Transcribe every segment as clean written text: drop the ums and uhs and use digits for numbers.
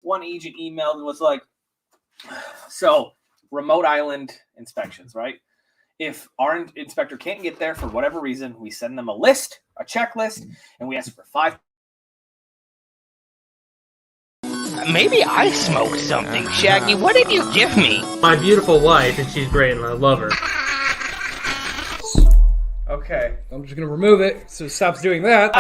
one agent emailed and was like, so remote island inspections, right? If our inspector can't get there for whatever reason, we send them a list, a checklist, and we ask for 5. Maybe I smoked something, Shaggy. What did you give me? My beautiful wife, and she's great, and I love her. Okay. I'm just gonna remove it so it stops doing that.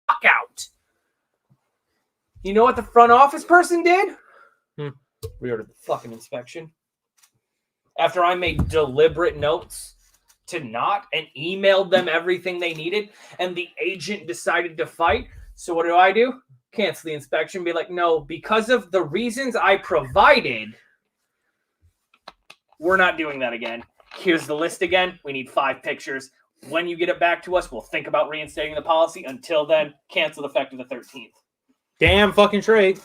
Fuck out. You know what the front office person did? Reordered the fucking inspection. After I made deliberate notes to not and emailed them everything they needed, and the agent decided to fight. So what do? Cancel the inspection. Be like, no, because of the reasons I provided, we're not doing that again. Here's the list again. We need 5 pictures. When you get it back to us, we'll think about reinstating the policy. Until then, cancel effective the 13th. Damn fucking straight.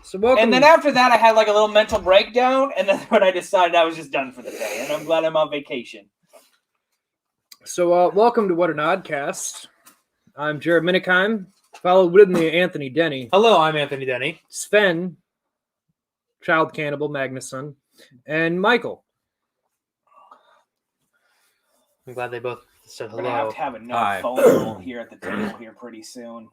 So welcome. And then after that, I had like a little mental breakdown, and then when I decided I was just done for the day, and I'm glad I'm on vacation. So welcome to What an Oddcast. I'm Jared Minikheim, followed with me Anthony Denny, Hello, I'm Anthony Denny. Sven, child cannibal Magnuson, and Michael. I'm glad they both said We're gonna have hello. to have a no phone rule here at the table here pretty soon.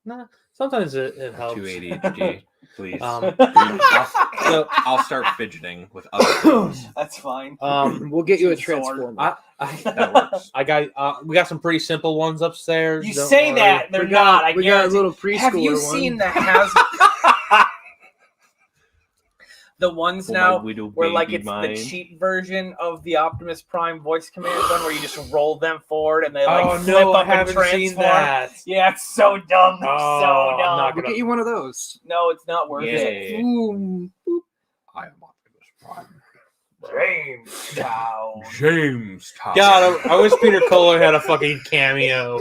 Nah, sometimes it helps. 280 please. So I'll start fidgeting with other things. That's fine. We'll get you a Sword. transformer. That works. we got some pretty simple ones upstairs. You don't say worry. that they're not. I we got a guarantee. little preschooler Have you one. seen the the ones now where like it's the cheap version of the Optimus Prime voice command one where you just roll them forward and they like flip up I and haven't transform. seen that. Yeah, it's so dumb. They're Oh, so I'm dumb. not We'll get you one of those. No, it's not worth it. Yay. Boom. I am Optimus Prime. James Town. God, I wish Peter Kohler had a fucking cameo.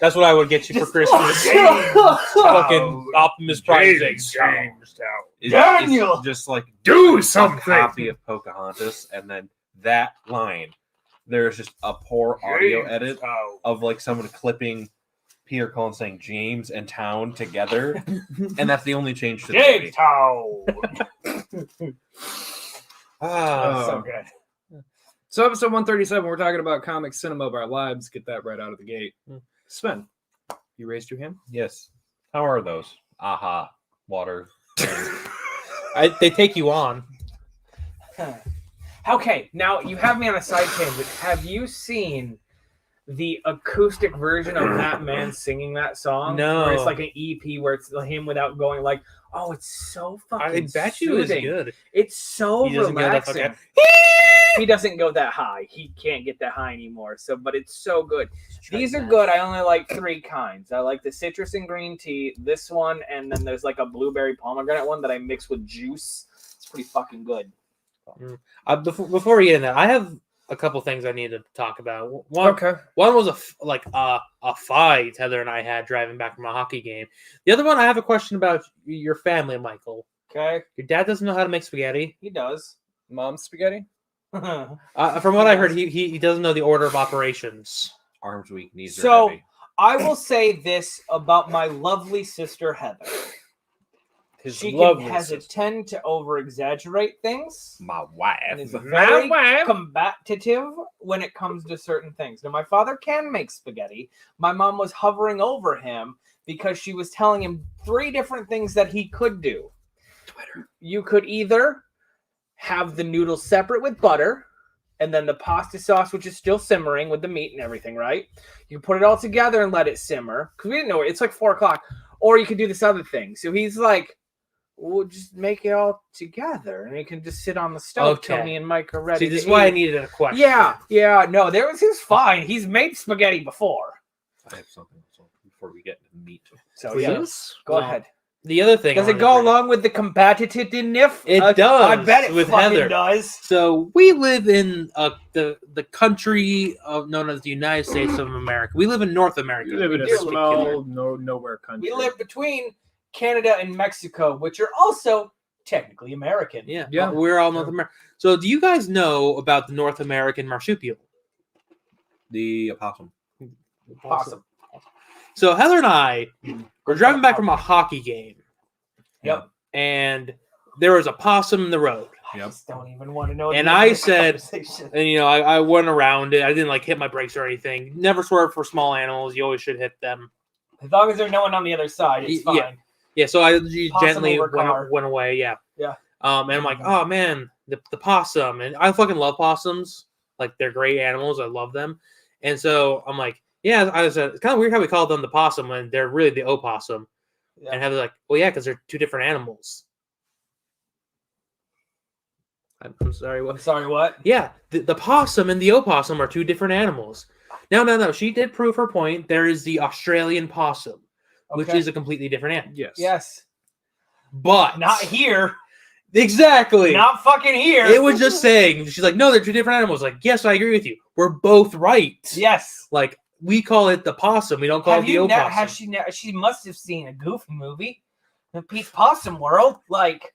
That's what I would get you for Christmas. Fucking Optimus Prime. Jamestown. Daniel! It's just like Do a something. copy of Pocahontas, and then that line. There's just a poor audio edit of like someone clipping Peter Cullen saying James and Town together, and that's the only change to the movie. Jamestown. So good. So episode 137, we're talking about comic cinema of our lives. Get that right out of the gate. Sven, you raised your hand? Yes. How are those? Aha. Water. They take you on. Okay, now you have me on a side tangent. Have you seen the acoustic version of that man singing that song? No. Where it's like an EP where it's him without going like, oh, it's so fucking I bet you it's soothing. good. It's so He doesn't go that relaxing. fucking- He doesn't go that high. He can't get that high anymore. So, but it's so good. These are good. I only like 3 kinds. I like the citrus and green tea, this one, and then there's like a blueberry pomegranate one that I mix with juice. It's pretty fucking good. Before we get in there, I have a couple things I need to talk about. One was a fight Heather and I had driving back from a hockey game. The other one, I have a question about your family, Michael. Okay. Your dad doesn't know how to make spaghetti. He does. Mom's spaghetti? From what I heard, he doesn't know the order of operations. Arms weak, knees So- are heavy. I will say this about my lovely sister, Heather. She tend to over-exaggerate things. My wife. And is very combative when it comes to certain things. Now, my father can make spaghetti. My mom was hovering over him because she was telling him 3 different things that he could do. You could either have the noodles separate with butter, and then the pasta sauce, which is still simmering with the meat and everything, right? You put it all together and let it simmer, because we didn't know it. It's like 4 o'clock. Or you could do this other thing. So he's like, we'll just make it all together, and it can just sit on the stove till me and Mike are ready. See, this is why I needed a question. Yeah. No, he's fine. He's made spaghetti before. I have something before we get to the meat. So Please? go ahead. The other thing, Does it go along with the competitiveness? It does. I bet it with fucking Heather. does. So we live in the country known as the United States of America. We live in North America. You live in a small, nowhere country. We live between Canada and Mexico, which are also technically American. Yeah, Yeah. we're all North American. So, do you guys know about the North American marsupial? The opossum. Possum. So, Heather and I were driving back from a hockey game. Yep. And there was a possum in the road. I Yep. just don't even want to know. And the end I of this said- conversation. And, I went around it. I didn't, hit my brakes or anything. Never swerve for small animals. You always should hit them. As long as there's no one on the other side, it's Yeah. fine. Yeah, so I Possum gently over car. went away, yeah. Yeah. And I'm like, oh, man, the possum. And I fucking love possums. Like, they're great animals. I love them. And so I'm like, yeah, I said, it's kind of weird how we call them the possum when they're really the opossum. Yeah. And Heather's like, well, yeah, because they're two different animals. I'm sorry, I'm what? sorry, what? Yeah, the possum and the opossum are two different animals. No. She did prove her point. There is the Australian possum, which Okay. is a completely different animal. Yes. Yes. But Not here. exactly. Not fucking here. It was just saying. She's like, no, they're two different animals. Like, yes, I agree with you. We're both right. Yes. Like, we call it the possum. We don't call it the opossum. Has she? She must have seen a Goofy movie, the Pete's Possum World. Like,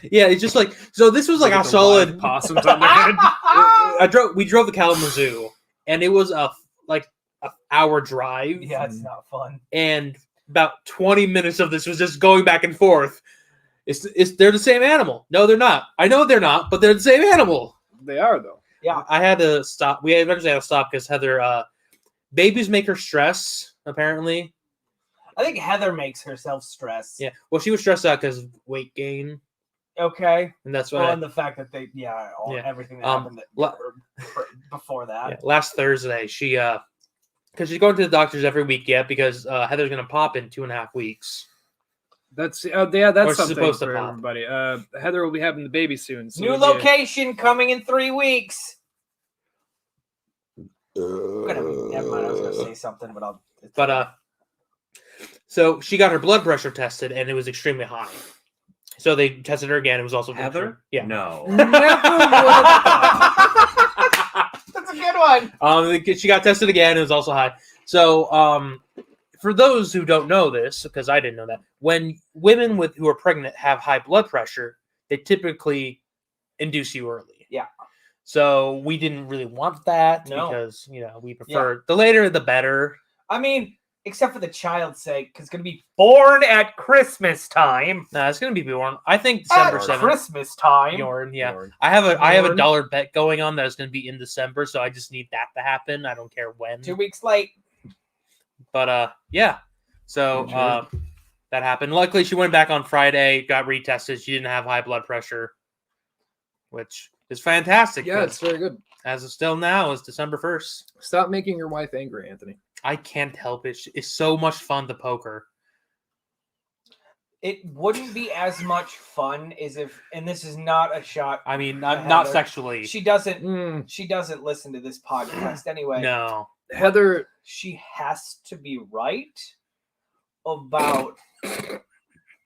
Yeah, it's just like so. This was like a With the solid. live possums on the head. We drove the Kalamazoo, and it was a hour drive. yeah, it's not fun. And about 20 minutes of this was just going back and forth. They're the same animal. No, they're not. I know they're not, but they're the same animal. They are though. Yeah. I had to stop. We eventually had to stop because Heather, babies make her stress, apparently. I think Heather makes herself stress. Yeah. Well, she was stressed out because of weight gain. Okay. And that's Well, why and the fact that they, everything that happened before that. last Thursday, she, because she's going to the doctors every week yet because Heather's going to pop in 2.5 weeks. That's Or that's she's something supposed to for pop. everybody. Heather will be having the baby soon. So New it'll be location coming in 3 weeks. Never mind. I was gonna say something, but I'll. So she got her blood pressure tested and it was extremely high. So they tested her again. It was also Heather? Yeah. No. That's a good one. She got tested again. It was also high. So, for those who don't know this, because I didn't know that, when women who are pregnant have high blood pressure, they typically induce you early. Yeah. So we didn't really want that because we prefer the later the better. I mean, except for the child's sake, because it's gonna be born at Christmas time. No, it's gonna be born. I think December At 7th. Christmas time. Bjorn, yeah. Bjorn. I have a Bjorn. dollar bet going on that it's going to be in December, so I just need that to happen. I don't care when. 2 weeks late. But yeah. So that happened. Luckily, she went back on Friday, got retested. She didn't have high blood pressure, which is fantastic. Yeah, it's very good. As of still now, it's December 1st. Stop making your wife angry, Anthony. I can't help it. It's so much fun to poke her. It wouldn't be as much fun as if, and this is not a shot. I mean, Heather. not sexually. She doesn't. She doesn't listen to this podcast anyway. No. Heather, She has to be right about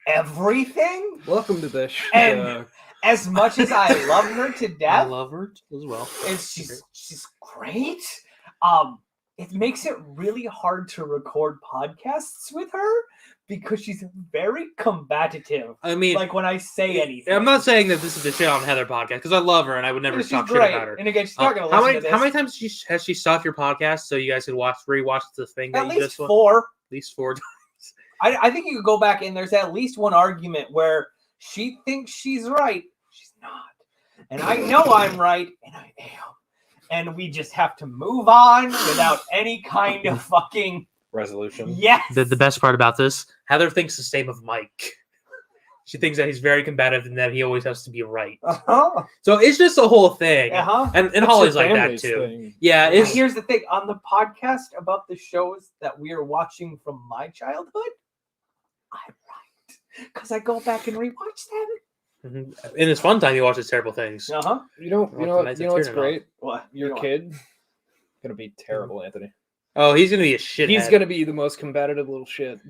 everything. welcome to the show. And as much as I love her to I death, love her as well. and she's great. It makes it really hard to record podcasts with her because she's very combative. I mean, Like when I say anything, I'm not saying that this is the shit on Heather podcast because I love her and I would never She's talk shit great. about her. And again, she's not going to how listen many to this. how many times has she stopped your podcast so you guys could rewatch the thing that At you least just won? 4. At least 4 times. I think you could go back and there's at least one argument where she thinks she's right. She's not. And I know I'm right, and I am. And we just have to move on without any kind of fucking Resolution. yes. The best part about this, Heather thinks the same of Mike. She thinks that he's very combative and that he always has to be right. Uh-huh. So it's just a whole thing. Uh-huh. And That's Holly's your like that family's too. thing. Yeah, And it's here's the thing. On the podcast about the shows that we are watching from my childhood, I'm right. Because I go back and rewatch them. in his fun time he watches terrible things. Uh-huh. You know what's Turn it great? What? Your kid gonna be terrible, Anthony. Oh, he's gonna be a shithead. He's gonna be the most combative little shit.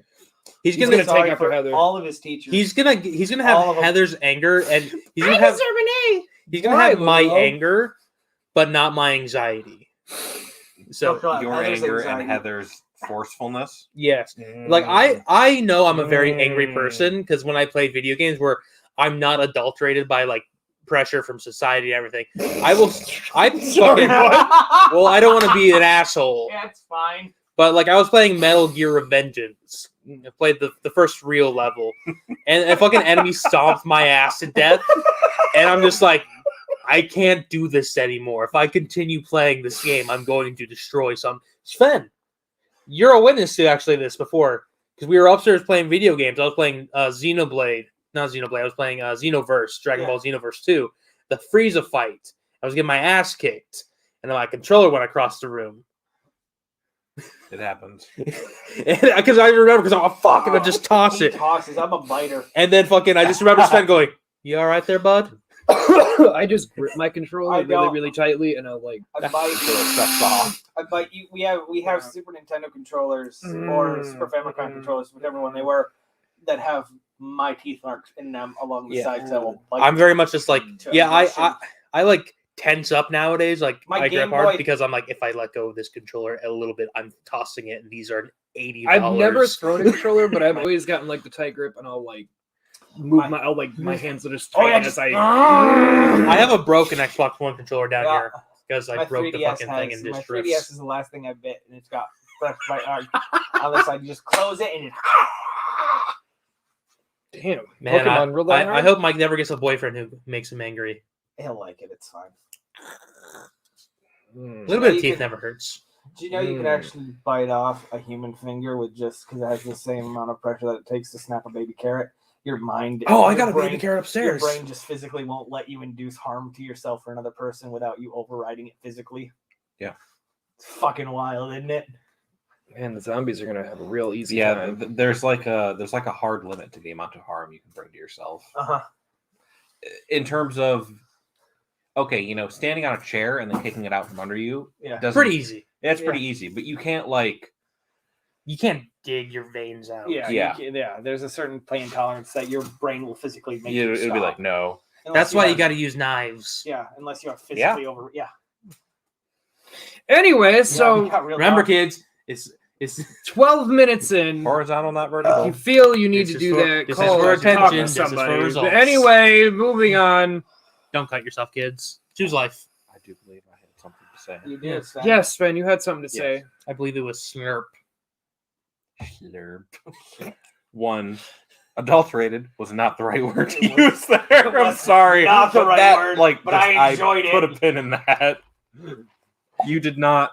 He's he's gonna gonna take after Heather. all of his teachers. He's gonna All have of them. Heather's anger and he's gonna have he's gonna Why, have my Lilo? anger, but not my anxiety. So Your Heather's anger anxiety. and Heather's forcefulness. yes. Like I know I'm a very angry person because when I play video games where I'm not adulterated by like pressure from society and everything. Well, I don't want to be an asshole. Yeah, it's fine. But like I was playing Metal Gear Revengeance. I played the first real level. And a fucking enemy stomped my ass to death. And I'm just like, I can't do this anymore. If I continue playing this game, I'm going to destroy some. Sven, you're a witness to actually this before. Because we were upstairs playing video games. I was playing Xenoblade. Not Xenoblade. I was playing Xenoverse. Dragon Ball Xenoverse 2. The Frieza fight. I was getting my ass kicked. And then my controller went across the room. It happens. Because I remember, because I'm a fuck, and I just toss it. Tosses. I'm a biter. And then fucking, I just remember Sven going, "You all right there, bud?" I just grip my controller really tightly, and I'll like. I bite. I bite. We have Super Nintendo controllers or Super Famicom controllers, whichever one they were, that have my teeth marks in them along the sides. That will bite. I'm very much just like, I like tense up nowadays. Like My I grip Game hard Boy- because I'm like, if I let go of this controller a little bit, I'm tossing it, and these are $80. I've never thrown a controller, but I've always gotten like the tight grip, and I'll like move my hands are just tight as I have a broken Xbox One controller down here because I My broke the 3DS fucking thing and my just 3DS drifts. is the last thing I bit, and it's got pressed right on the side. You just close it, and it. damn Man, Pokemon real that I hard? hope Mike never gets a boyfriend who makes him angry. He'll like it. It's fine. A little bit of teeth never hurts. Do you know you can actually bite off a human finger with just because it has the same amount of pressure that it takes to snap a baby carrot? Your mind. Oh, I your got a brain- baby carrot upstairs. Your brain just physically won't let you induce harm to yourself or another person without you overriding it physically. Yeah. It's fucking wild, isn't it? Man, the zombies are gonna have a real easy Yeah, time. there's like a hard limit to the amount of harm you can bring to yourself. In terms of, okay, standing on a chair and then kicking it out from under you. Yeah. Pretty easy. It's pretty easy, but you can't You can't dig your veins out. Yeah. There's a certain pain tolerance that your brain will physically make you it'll stop. be like no. That's why you got to use knives. Yeah, unless you are physically over. Yeah. Anyway, so Remember, kids, it's 12 minutes in. Horizontal, not vertical. You feel you need This to is do for- that. this Call is for to talk attention, to this is for somebody. results. But anyway, moving on. Don't cut yourself, kids. Choose life. I do believe I had something to say. You did. Sven. Yes, Sven, you had something to Yes. say. I believe it was Slurp. Slurp. One, adulterated was not the right word to use there. I'm sorry. not the but right that, word, like, but I enjoyed it. Put a pin in that. You did not.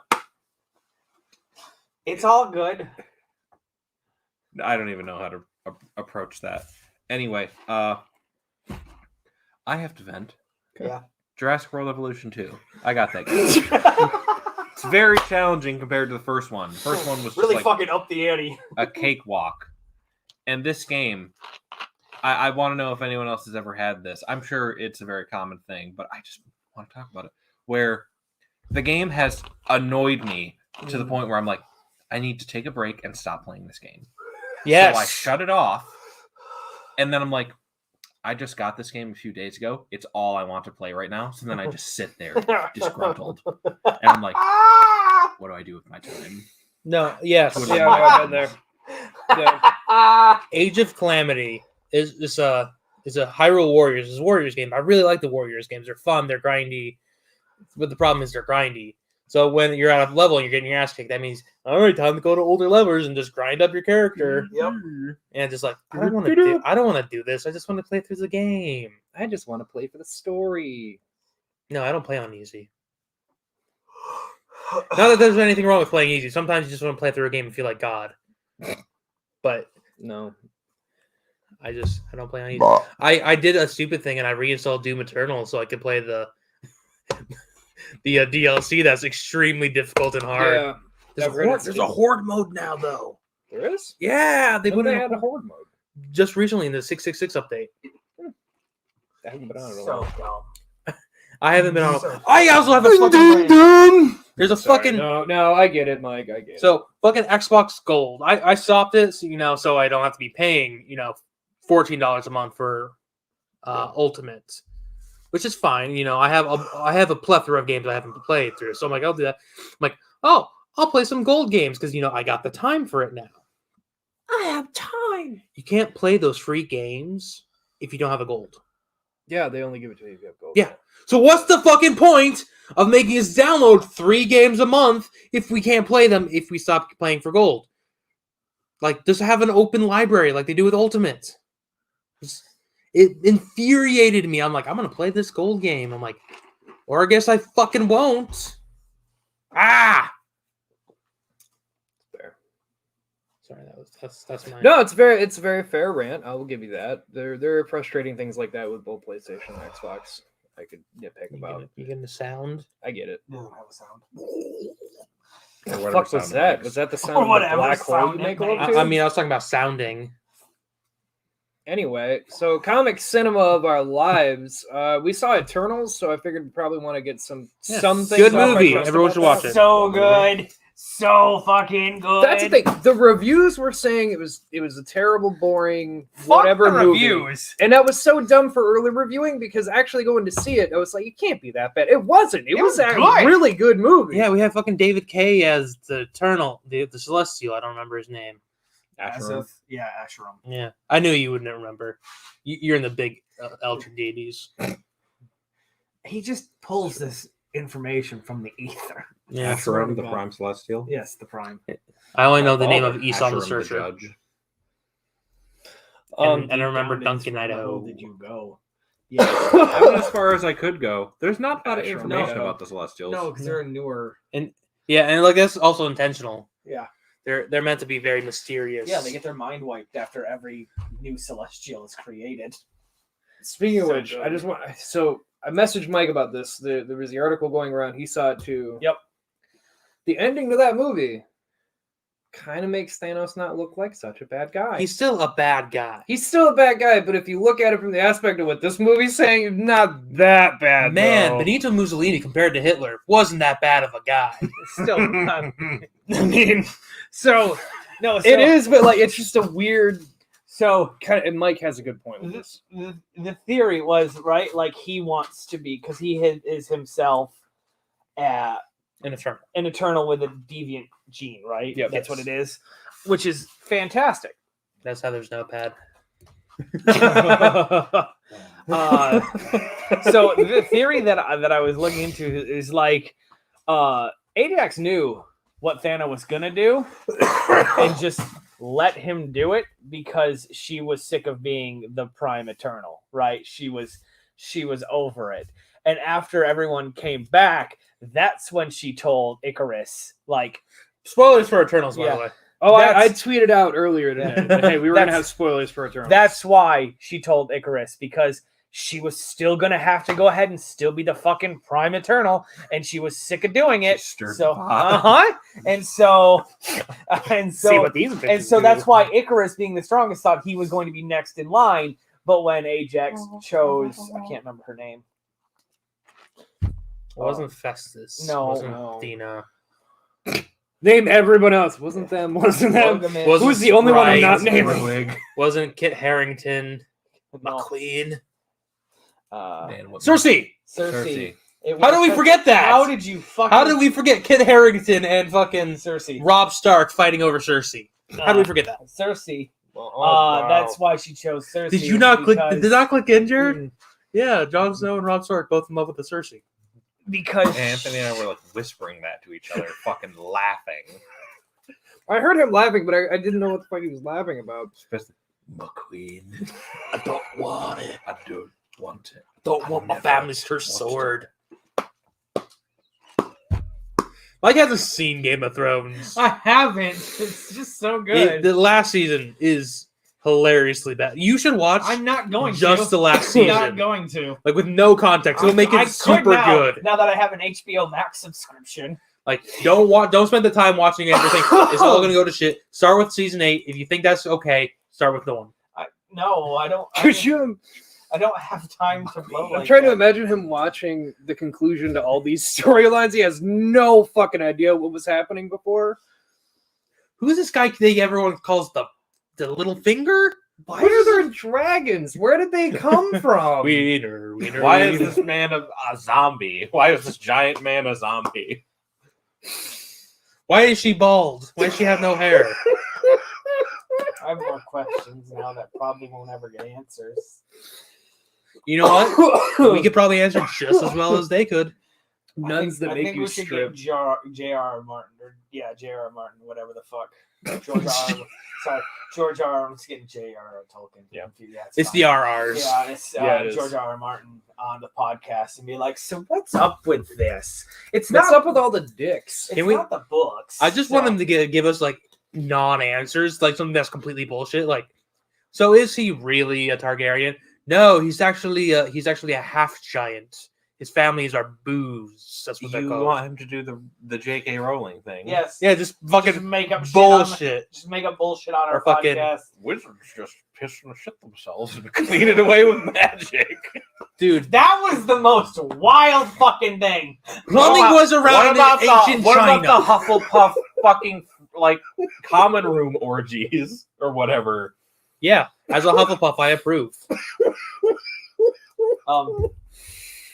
It's all good. I don't even know how to approach that. Anyway, I have to vent. Yeah. Jurassic World Evolution 2. I got that game. It's very challenging compared to the first one. The first one was just really like fucking up the ante. a cakewalk. And this game, I want to know if anyone else has ever had this. I'm sure it's a very common thing, but I just want to talk about it. Where the game has annoyed me to the point where I'm like, I need to take a break and stop playing this game. Yes. So I shut it off, and then I'm like, I just got this game a few days ago. It's all I want to play right now. So then I just sit there disgruntled. And I'm like, what do I do with my time? No, yes. To Yeah, I've been there. Yeah. Age of Calamity is a Hyrule Warriors. It's a Warriors game. I really like the Warriors games. They're fun. They're grindy. But the problem is they're grindy. So when you're at a level and you're getting your ass kicked, that means, all right, time to go to older levels and just grind up your character. Yep. And just like, I don't want to do this. I just want to play through the game. I just want to play for the story. No, I don't play on easy. Not that there's anything wrong with playing easy. Sometimes you just want to play through a game and feel like God. But No. I don't play on easy. I did a stupid thing and I reinstalled Doom Eternal so I could play the DLC that's extremely difficult and hard. Yeah. There's a horde mode now though. There is? Yeah, they When put they it had a horde mode. just recently in the 666 update. I haven't been on it in a So while. dumb. I haven't been on. So- I also have a fucking. There's a Sorry. fucking. No, I get it, Mike. I get it. So fucking Xbox Gold. I stopped it, so I don't have to be paying, $14 a month for Ultimate, which is fine. I have a plethora of games I haven't played through, so I'm like, I'll do that. I'm like, oh, I'll play some Gold games because I got the time for it now. I have time. You can't play those free games if you don't have a gold. Yeah, they only give it to you if you have gold. Yeah. So what's the fucking point of making us download 3 games a month if we can't play them if we stop playing for gold? Like, just have an open library like they do with Ultimate. It infuriated me. I'm like, I'm going to play this gold game. I'm like, or I guess I fucking won't. Ah! Fair. Sorry, that's mine. No, it's a very fair rant. I will give you that. There are frustrating things like that with both PlayStation and Xbox. I could nitpick about. You getting the sound? I get it. Doesn't have a sound. What the fuck was that? Was that the sound of the whatever black hole sound you make it love makes. to? I mean, I was talking about sounding. Anyway, so comic cinema of our lives. We saw Eternals, so I figured we probably want to get some things. Good off our movie. chest Everyone about should watch that. it. So good. So fucking good. That's the thing. The reviews were saying it was a terrible, boring, Fuck whatever the movie. reviews. And that was so dumb for early reviewing because actually going to see it, I was like, it can't be that bad. It wasn't. It was a good. really good movie. Yeah, we have fucking David Kaye as the Eternal, the Celestial. I don't remember his name. Asherim. Yeah, Asherim. Yeah, I knew you wouldn't remember. You're in the big Elder deities. He just pulls this information from the ether. Yeah, Asherim, the Prime Celestial. Yes, the Prime. I only know the name Oh, of Esau the Asherim Searcher. Judge. And I remember Down Duncan, into Idaho. Did you go? I went as far as I could go. There's not a lot of Asherim, information no. about the Celestials. No, because they're newer. Yeah, and like that's also intentional. Yeah. They're meant to be very mysterious. Yeah, they get their mind wiped after every new celestial is created. Speaking of So which, good. I just want I messaged Mike about this. There was the article going around. He saw it too. Yep. The ending to that movie kind of makes Thanos not look like such a bad guy. He's still a bad guy. He's still a bad guy, but if you look at it from the aspect of what this movie's saying, not that bad. Man, though. Benito Mussolini compared to Hitler wasn't that bad of a guy. Still, I mean, so no, so, It is, but like it's just a weird So kind of. And Mike has a good point with this. the theory was right, like he wants to be because he is himself an eternal with a deviant gene, right? Yep. That's what it is, which is fantastic. That's how there's no pad. So the theory that I was looking into is like Ajax knew what Thanos was gonna do and just let him do it because she was sick of being the Prime Eternal, right? She was over it. And after everyone came back, that's when she told Icarus, like, Spoilers for Eternals, by Yeah. the way. Oh, I That's- tweeted out earlier today. that, hey, we were gonna That's- have spoilers for Eternal. that's why she told Icarus, because she was still gonna have to go ahead and still be the fucking Prime Eternal, and she was sick of doing it. She stirred So, the pot. and so, See what these bitches and so do. that's why Icarus, being the strongest, thought he was going to be next in line. But when Ajax chose, I can't remember her name. It wasn't Festus. No, It wasn't no. Athena. Name everyone else. Wasn't them? Wasn't them? Wogan, Wasn't Who's the only one I'm not Sprite. naming? Wig. Wasn't Kit Harington. no, McQueen. Man, what Cersei. Cersei. It How was did we her- forget that? How did you fucking? How did we forget Kit Harington and fucking Cersei? Rob Stark fighting over Cersei? How did we forget that? Cersei. wow. That's why she chose Cersei. Did you not click? because- Did not click injured? Mm, Yeah, Jon Snow and Rob Stark both in love with the Cersei. Because Anthony and I were like whispering that to each other, fucking laughing. I heard him laughing, but I didn't know what the fuck he was laughing about. Especially McQueen. I don't want it. I don't want it. I don't I want my never family's cursed watched it. sword. Mike hasn't seen Game of Thrones. I haven't. It's just so good. The last season is hilariously bad. You should watch I'm not going just to. the last I'm season. not going to. Like with no context. It'll make I it could super now, good. Now that I have an HBO Max subscription. Like don't spend the time watching everything. It's all gonna go to shit. Start with season 8. If you think that's okay, start with the one. No, I don't. Could you? I don't have time to blow. I'm like trying to that. imagine him watching the conclusion to all these storylines. He has no fucking idea what was happening before. Who's this guy everyone calls the little finger? Why are there dragons? Where did they come from? Wiener. Why is this man a zombie? Why is this giant man a zombie? Why is she bald? Why does she have no hair? I have more questions now that probably won't ever get answers. You know what? We could probably answer just as well as they could. Nuns that make you we should strip. get J.R.R. Martin, J.R.R. Martin, whatever the fuck. George R. I'm just getting J.R.R. Tolkien. Yeah. It's the RRs. Yeah, it's it is. George R.R. Martin on the podcast and be like, so what's up with this? What's up with all the dicks? It's not the books. I just want them to give us like non-answers, like something that's completely bullshit. Like, so is he really a Targaryen? No, he's actually a half giant. His families are boos. That's what they're You called. want him to do the J.K. Rowling thing? Yes. Yeah, just fucking Just make up bullshit. Just make up bullshit on our Or fucking- podcast. Wizards just piss and shit themselves and clean it away with magic. Dude, That was the most wild fucking thing. plumbing was around in ancient what China. about the Hufflepuff fucking like common room orgies or whatever? Yeah, as a Hufflepuff, I approve.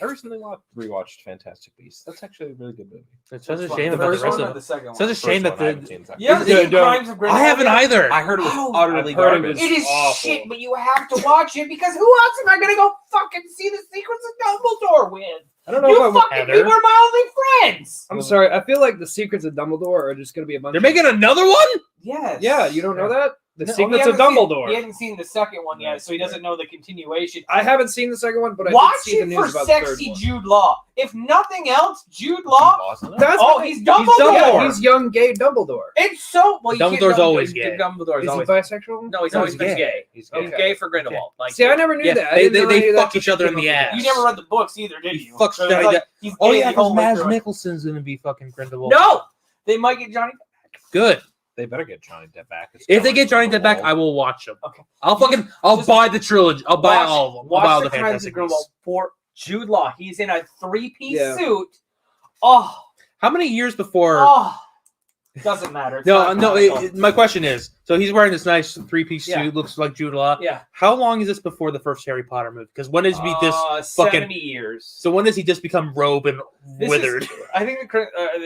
I recently rewatched Fantastic Beasts. That's actually a really good movie. It's such a Which shame one? about the first rest one of or the it. second one? Such a shame that First one, I haven't the. seen the second You haven't Yeah, seen don't- Crimes of I Grindelwald haven't yet? either. I heard it was Oh, utterly I've heard it garbage. It is awful. shit, but you have to watch it because who else am I gonna go fucking see the Secrets of Dumbledore with? I don't know You if I fucking Heather. people are my only friends. I'm sorry. I feel like the Secrets of Dumbledore are just going to be a bunch. They're making another one? Yes. Yeah, you don't know that? The No, Secrets he of hasn't Dumbledore. he hasn't seen the second one yet, That's so he doesn't know the continuation. I haven't seen the second one, but I Watch did see the it news for about the third sexy one. Jude Law. If nothing else, Jude Law. That's Oh, what- he's Dumbledore. He's young gay Dumbledore. It's so well. You can't- Dumbledore's always gay. Dumbledore's Is he always bisexual? no. He's No, always he's been gay. gay. He's He's gay. gay for Grindelwald. Like, See, I never knew Yeah, that. I they didn't know any of that fuck each other in the ass. you never read the books either, did He you? fucks So it's Johnny like, Depp. he's Oh gay yeah, the whole because way Mads through it. Mikkelsen's gonna be fucking Grindelwald. No, they might get Johnny. Good. They better get Johnny Depp back. If they get Johnny Depp back, I will watch them. Okay. I'll Just buy the trilogy. I'll buy Watch- all of them. I'll Watch buy all the the Crimes of Fantastic Grindelwald Beasts. for Jude Law. He's in a three-piece Yeah. suit. Oh, How many years before? doesn't matter. It's No, not no. canonical. My question is: so he's wearing this nice three-piece Yeah. suit, looks like Jude Law. Yeah. How long is this before the first Harry Potter movie? Because when does he this? fucking- 70 years. So when does he just become robe and This withered? I think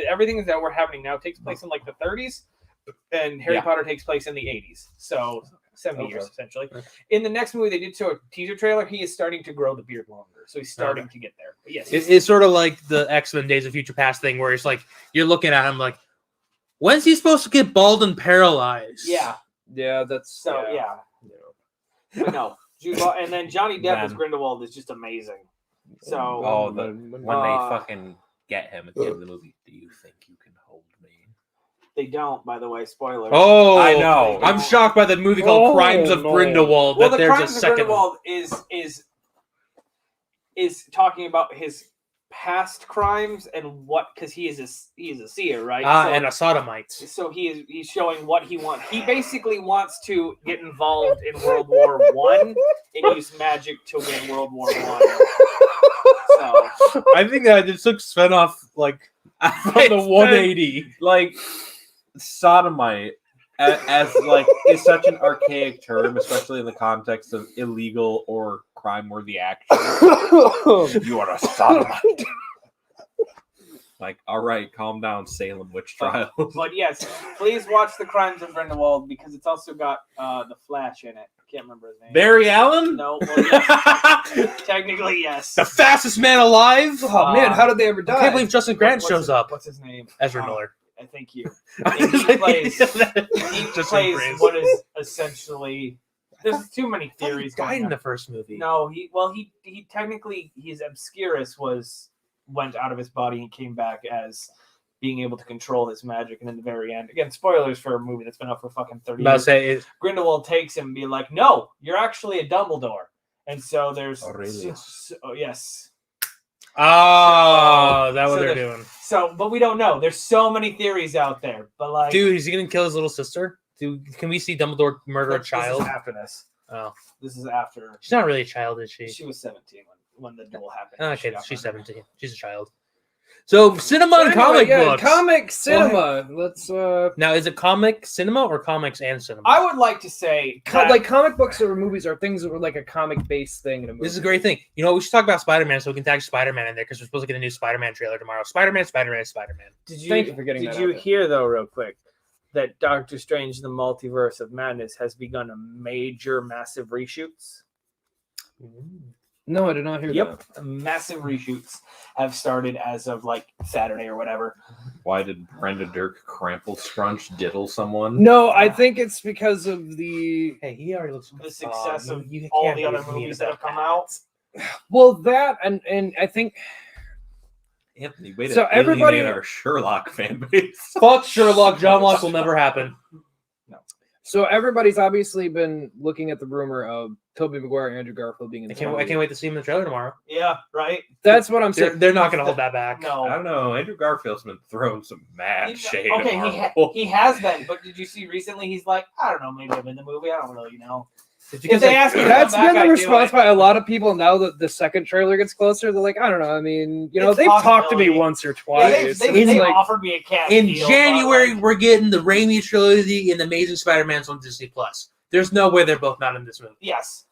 everything that we're happening now takes place in like the 30s, and Harry Yeah. Potter takes place in the 80s. So 70 Okay. years essentially. Okay. In the next movie, they did show a teaser trailer. He is starting to grow the beard longer, so he's starting to get there. But yes, It's sort of like the X-Men Days of Future Past thing, where it's like you're looking at him like, when's he supposed to get bald and paralyzed? yeah. Yeah, that's So yeah. But no, Jude Law, and then Johnny Depp as Man. Grindelwald is just amazing. So Oh, when they fucking get him at the end of the movie, do you think you can hold me? they don't, by the way. Spoiler. Oh, I know. I'm shocked by the movie called Oh, Crimes of no. Grindelwald. Well, that the there's Crimes a of second. Grindelwald is talking about his past crimes and what, because he is a seer, right? So- And a sodomite. So he's showing what he wants. He basically wants to get involved in World War One and use magic to win World War One. So I think that just took Sven off like from the 180. Like sodomite as like is such an archaic term, especially in the context of illegal or crime-worthy action. You are a sodomite. Like, all right, calm down, Salem witch trials. but yes, please watch The Crimes of Grindelwald because it's also got the Flash in it. I can't remember his name. Barry Allen, No, well, yes. Technically yes. the fastest man alive. Oh man, how did they ever I die? can't believe Justin Grant What's shows his- up. What's his name? Ezra Oh, Miller. Thank you. And he plays Justin plays Grant. what is essentially. There's too many He theories. died going in on. the first movie. No, he technically his Obscurus went out of his body and came back as being able to control his magic, and in the very end, again, spoilers for a movie that's been out for fucking 30 I'm about to years. say it, Grindelwald takes him and be like, "No, you're actually a Dumbledore," and so there's Aurelius. oh yes. oh, that what So they're the- doing, So, but we don't know. There's so many theories out there, but like, dude. Is he gonna kill his little sister? Can we see Dumbledore murder a this child? is after this. Oh, This is after she's not really a child, is she? she was 17 when the duel happened. Okay, She got she's murdered. 17. She's a child. So cinema and comic books. Comic cinema. Let's Now, is it comic cinema or comics and cinema? I would like to say like comic books or movies are things that were like a comic based thing in a movie. This is a great thing. You know, we should talk about Spider-Man so we can tag Spider-Man in there because we're supposed to get a new Spider-Man trailer tomorrow. Spider-Man. Did you Thank you for getting Did that you out there. hear though, real quick, that Doctor Strange: The Multiverse of Madness has begun a massive reshoots. No, I did not hear that. Massive reshoots have started as of like Saturday or whatever. Why did Brenda Dirk Crample Scrunch diddle someone? No, I think it's because of the Hey, he already looks The success of you all can't the other be mean movies that have about come out. well that and I think Anthony, wait So to everybody- alienate our Sherlock fan base. Fuck Sherlock. John Watts will never happen. so everybody's obviously been looking at the rumor of Tobey Maguire and Andrew Garfield being in I the can't wait to see him in the trailer tomorrow. Yeah, right. That's what I'm saying. They're not going to hold that back. I No. don't know. Andrew Garfield's been throwing some mad shade. Okay, at Marvel. he has been, but did you see recently? He's like, I don't know, maybe I'm in the movie. I don't really know. It's If they ask me to That's come back, been the I do response it. by a lot of people now that the second trailer gets closer. They're like, I don't know. I mean, you know, It's they've talked to me possibility. once or Yeah, twice. they've It's like, offered me a cast In deal, but, January, like, we're getting the Raimi trilogy and the Amazing Spider-Man's on Disney Plus. There's no way they're both not in this movie. yes,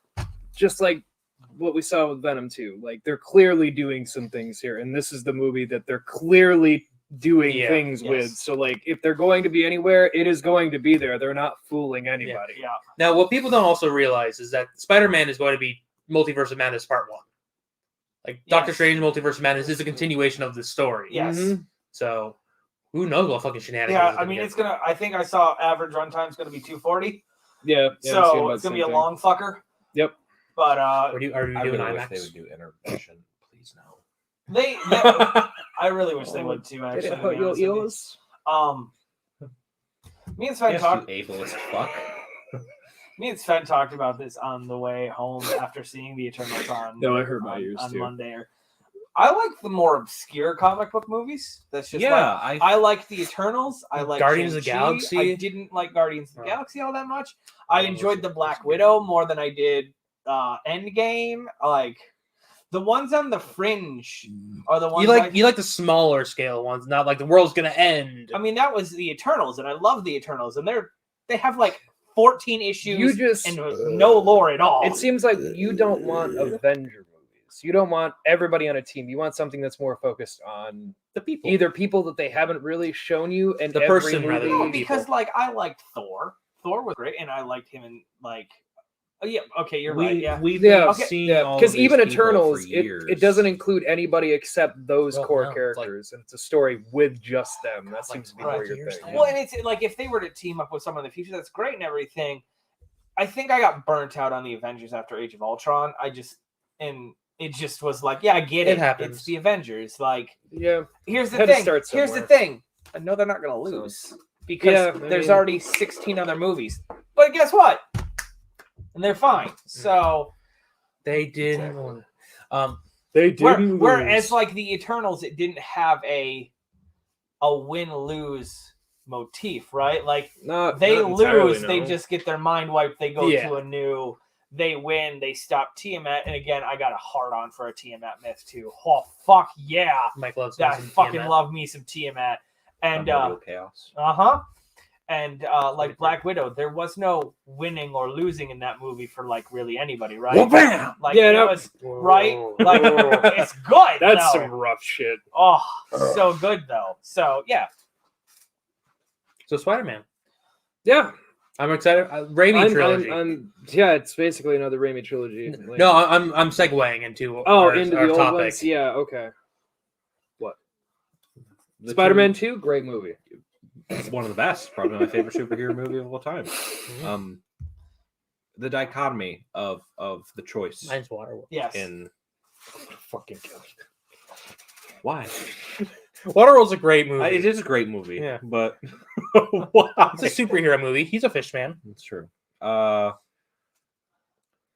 just like what we saw with Venom 2. Like, they're clearly doing some things here, and this is the movie that they're clearly doing Yeah, things yes. with. So, like, if they're going to be anywhere, it is going to be there. They're not fooling anybody. yeah. Now, what people don't also realize is that Spider-Man is going to be Multiverse of Madness Part 1. Like, Doctor Yes. Strange Multiverse of Madness is a continuation of this story. Yes. Mhm. So, who knows what fucking shenanigans Yeah, is I gonna mean, get. it's gonna. I think I saw average runtime gonna be 240, Yeah. I'm seeing so about it's the gonna be same a thing. long fucker. Yep. But Are you I doing really wish IMAX? they would do intervention. Please no. they I really wish they would too. Actually, to be honest with you. Me and Sven Yes, talked. you ableist fuck. Me and Sven talked about this on the way home after seeing the Eternals on. No, I hurt my ears, on too. Monday. I like the more obscure comic book movies. That's just Yeah, like, I like the Eternals. I like Guardians of the Shang-Chi. Galaxy? I didn't like Guardians of the Oh. Galaxy all that much. I Oh, enjoyed the that's Black good. Widow more than I did Endgame. Like the ones on the fringe are the ones You like the smaller scale ones, not like the world's gonna end. I mean, that was the Eternals, and I love the Eternals, and they have like 14 issues You just. and no lore at all. It seems like you don't want Avenger movies. You don't want everybody on a team. You want something that's more focused on the people. either people that they haven't really shown you and The every person rather than movie. the because like I liked Thor. Thor was great, and I liked him in like. Oh yeah, okay, you're right. Yeah, We've Yeah, been okay, seeing Yeah, all because of these even people Eternals, for it years. doesn't include anybody except those Well, core no, it's characters, and it's a story with just them. That like seems to be 5 more your years thing. now. well, and it's like if they were to team up with someone in the future, that's great and everything. I think I got burnt out on the Avengers after Age of Ultron. It just was like, yeah, I get It it. happens. It's the Avengers. Like, Yeah, here's the Had to thing. start Here's the somewhere. thing. I know they're not going to lose because Yeah, I there's mean- already 16 other movies. But guess what? And they're fine. So They did. they whereas like the Eternals, it didn't have a win-lose motif, right? Like they lose, they just get their mind wiped. They go Yeah. to a new. They win. They stop Tiamat, and again, I got a hard on for a Tiamat myth too. Oh fuck yeah! Mike loves I some fucking Tiamat. love me some Tiamat, and Primordial chaos. and like Black Widow, there was no winning or losing in that movie for like really anybody, right? Well, bam! Like Yeah, it no- was right. Like Whoa. it's good. That's though. some rough shit. Oh, so good though. So yeah, So Spider-Man. Yeah, I'm excited. Raimi trilogy. yeah, it's basically another Raimi trilogy. Like- No, I'm segueing into into our the old topic. ones. Yeah, okay. The Spider-Man 2, great movie. It's one of the best. Probably my favorite superhero movie of all time. The dichotomy of the choice Mine's Waterworld. yes. in Fucking kill me. why Waterworld's a great movie. it is a great movie. Yeah. But It's a superhero movie. He's a fish man. It's true. The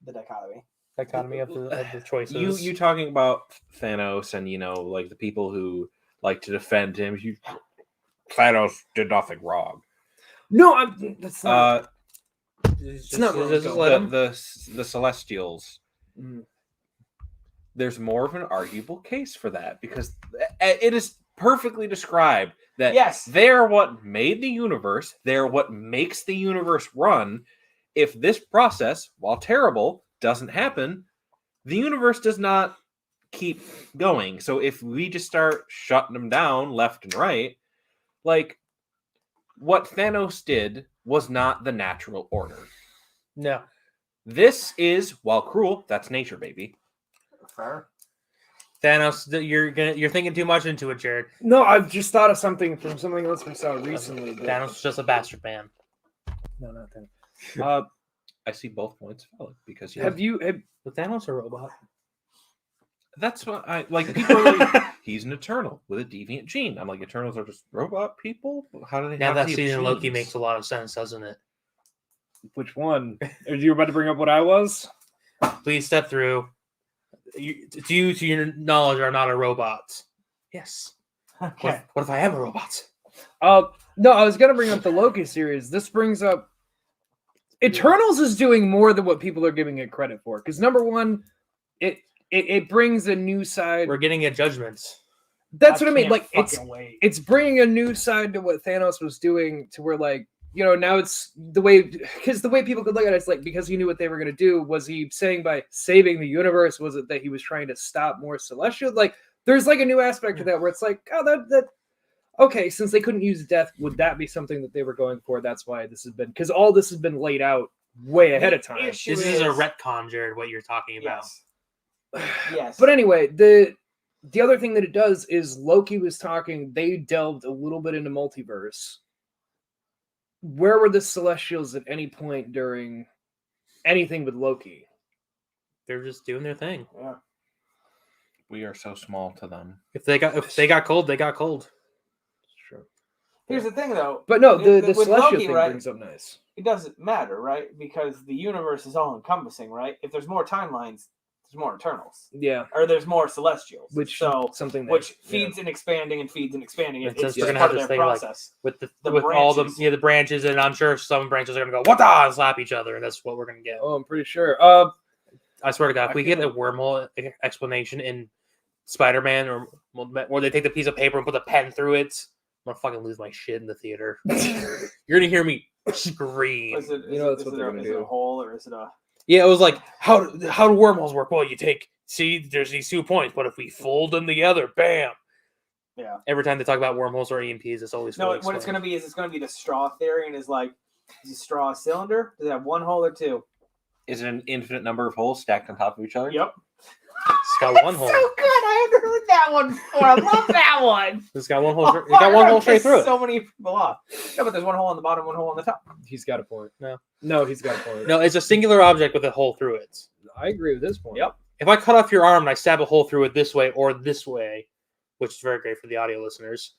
dichotomy. Dichotomy of the choices. You talking about Thanos and like the people who like to defend him. Thanos did nothing wrong. No, that's not. It's not wrong. just let him. The Celestials. Mm. There's more of an arguable case for that because it is perfectly described that Yes. they're what made the universe. They're what makes the universe run. If this process, while terrible, doesn't happen, the universe does not keep going. So if we just start shutting them down left and right, like what Thanos did was not the natural order. No. This is, while cruel, that's nature, baby. Fair. Thanos, you're thinking too much into it, Jared. No, I've just thought of something else we saw recently. But... Thanos is just a bastard man. No, not that. I see both points valid because Have Was Thanos a robot? that's what I like. People are like, he's an Eternal with a deviant gene. I'm like, Eternals are just robot people. How do they? Now have that to scene have in Loki genes? makes a lot of sense, doesn't it? which one? Are you about to bring up what I was? Please step through. You, to your knowledge, are not a robot. Yes. Okay. What if I am a robot? No, I was gonna bring up the Loki series. This brings up Eternals is doing more than what people are giving it credit for. Because number one, it brings a new side. We're getting a judgment. That's what I mean. Like wait. it's bringing a new side to what Thanos was doing. To where like now it's the way because the way people could look at it, it's like because he knew what they were gonna do. Was he saying by saving the universe? Was it that he was trying to stop more Celestials? Like there's like a new aspect to that where it's like that. Okay, since they couldn't use death, would that be something that they were going for? That's why this has been because all this has been laid out way ahead of time. This is a retcon, Jared, what you're talking about. Yes. But anyway, the other thing that it does is Loki was talking. They delved a little bit into multiverse. Where were the Celestials at any point during anything with Loki? They're just doing their thing. Yeah. We are so small to them. If they got cold, they got cold. Sure. Here's the thing, though. But no, the With Celestial Loki, thing right, brings up nice. it doesn't matter, right? Because the universe is all encompassing, right? If there's more timelines, there's more Eternals, Yeah, or there's more Celestials, which something that, feeds and expanding and feeds and expanding. And It's since just we're gonna part have of this their thing, like, process. With The all the branches. the branches, and I'm sure some branches are gonna go what the and slap each other, and that's what we're gonna get. Oh, I'm pretty sure. I swear to God, if we get a wormhole explanation in Spider-Man, or they take the piece of paper and put a pen through it, I'm gonna fucking lose my shit in the theater. You're gonna hear me scream. Is it, that's what they're gonna is do. it a hole or is it a? Yeah, it was like how do wormholes work? Well, there's these 2 points, but if we fold them together, bam. Yeah. Every time they talk about wormholes or EMPs, it's always No. fully What it's explained. going to be is it's going to be the straw theory, and is like, is a straw a cylinder? Does it have one hole or two? Is it an infinite number of holes stacked on top of each other? Yep. It's got one hole. So good. I haven't heard that one before. I love that one. It's got one hole. It's got one hole straight through it. So many people off. No, but there's one hole on the bottom, one hole on the top. He's got a point. No, he's got a point. No, it's a singular object with a hole through it. I agree with this point. Yep. If I cut off your arm and I stab a hole through it this way or this way, which is very great for the audio listeners,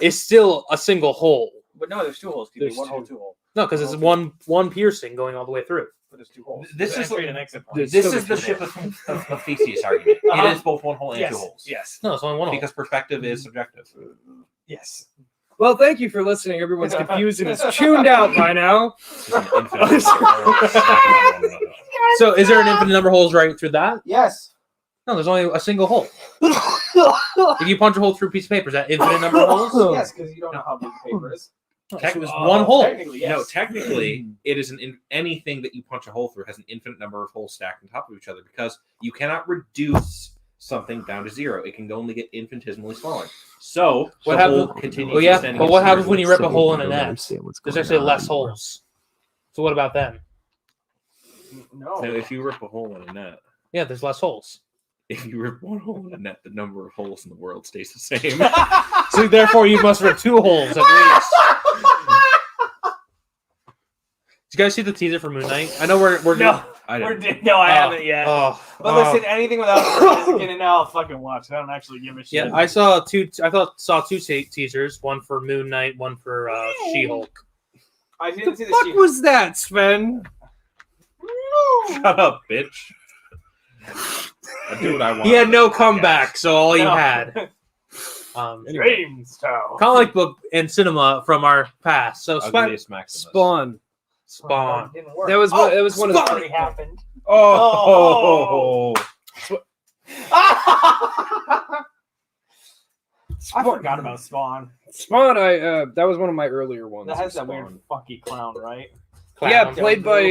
it's still a single hole. But no, there's two holes. There's One two. hole, two hole. No, because it's one piercing going all the way through. But there's two holes. This is Entry and exit point. this is the ship of Theseus argument. Uh-huh. It is both one hole and Yes. two holes. Yes. No, it's only one hole. Because perspective is subjective. Yes. Well, thank you for listening. Everyone's confused and is tuned out by now. It's an infinite So, is there an infinite number of holes right through that? Yes. No, there's only a single hole. If you punch a hole through a piece of paper, is that infinite number of holes? Yes, because you don't know how big paper is. It was one hole. Technically, yes. No, technically, it is anything that you punch a hole through has an infinite number of holes stacked on top of each other because you cannot reduce something down to zero. It can only get infinitesimally smaller. So What the hole happens? continues. Well, yeah, extending but what its happens when you rip a So hole in you an don't net? understand what's There's going actually on less anymore. holes. So what about them? No. So if you rip a hole in a net, Yeah, there's less holes. if you rip one hole in a net, the number of holes in the world stays the same. So therefore, you must rip 2 holes at least. Did you guys see the teaser for Moon Knight? I know we're No. I don't. No, I haven't yet. But listen, anything without getting it, I'll fucking watch. I don't actually give a shit. Yeah, I saw two teasers. One for Moon Knight, one for She-Hulk. I What didn't the see fuck the was that, Sven? Shut up, bitch. I do what I want. He had no comeback, so all he had. Dreams Town. Comic book and cinema from our past. So Ugliest Maximus. Spawn. Didn't work. That was one. That was one of the. already happened. Oh. I forgot about Spawn. Spawn. That was one of my earlier ones. That has that Spawn. weird funky clown, right? Yeah, played by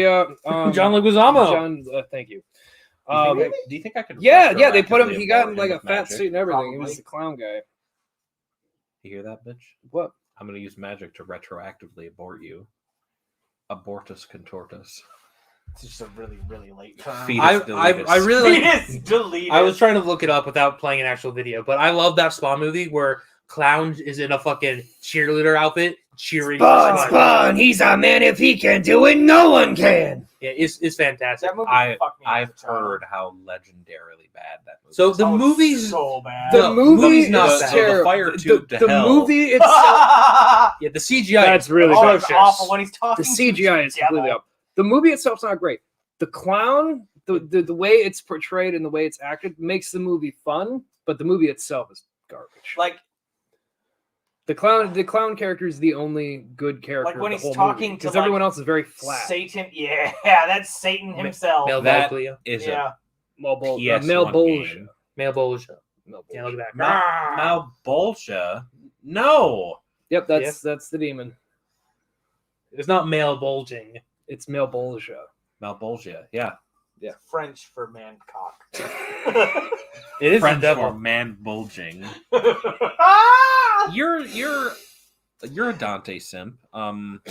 John Leguizamo. John, thank you. Do you think I could? Yeah, they put him. retroactively He got afford like him a with fat magic? suit and everything. He was Probably. the clown guy. You hear that, bitch? What? I'm going to use magic to retroactively abort you. Abortus contortus. It's just a really, really late term. Fetus I really like. Fetus deleted. I was trying to look it up without playing an actual video, but I love that Spawn movie where Clown is in a fucking cheerleader outfit cheering. Spawn, he's a man. If he can do it, no one can. Yeah, it's fantastic. That movie fucked me I've as a child. heard how legendarily bad that movie So is. the movie's so bad. The movie's not is bad. terrible. The fire tube to the hell. movie itself. yeah, the CGI. That's really Oh, bad. it's awful when he's talking. The CGI is to the completely devil. up. The movie itself's not great. The clown, the way it's portrayed and the way it's acted makes the movie fun, but the movie itself is garbage. Like The clown character is the only good character. Like when of the he's whole talking to, because like, everyone else is very flat. Satan. Yeah, that's Satan himself. Male That Bolgia. is Yeah. Male PS1 Bolgia. game. Male Bolgia. Male Yeah, Bolgia. look at that. Malbolgia. No. Yep, that's the demon. It's not male bulging. It's Male Bolgia. Malbolgia. Yeah. French for man cock. It is French the devil. for man bulging. Ah! You're a Dante simp. What?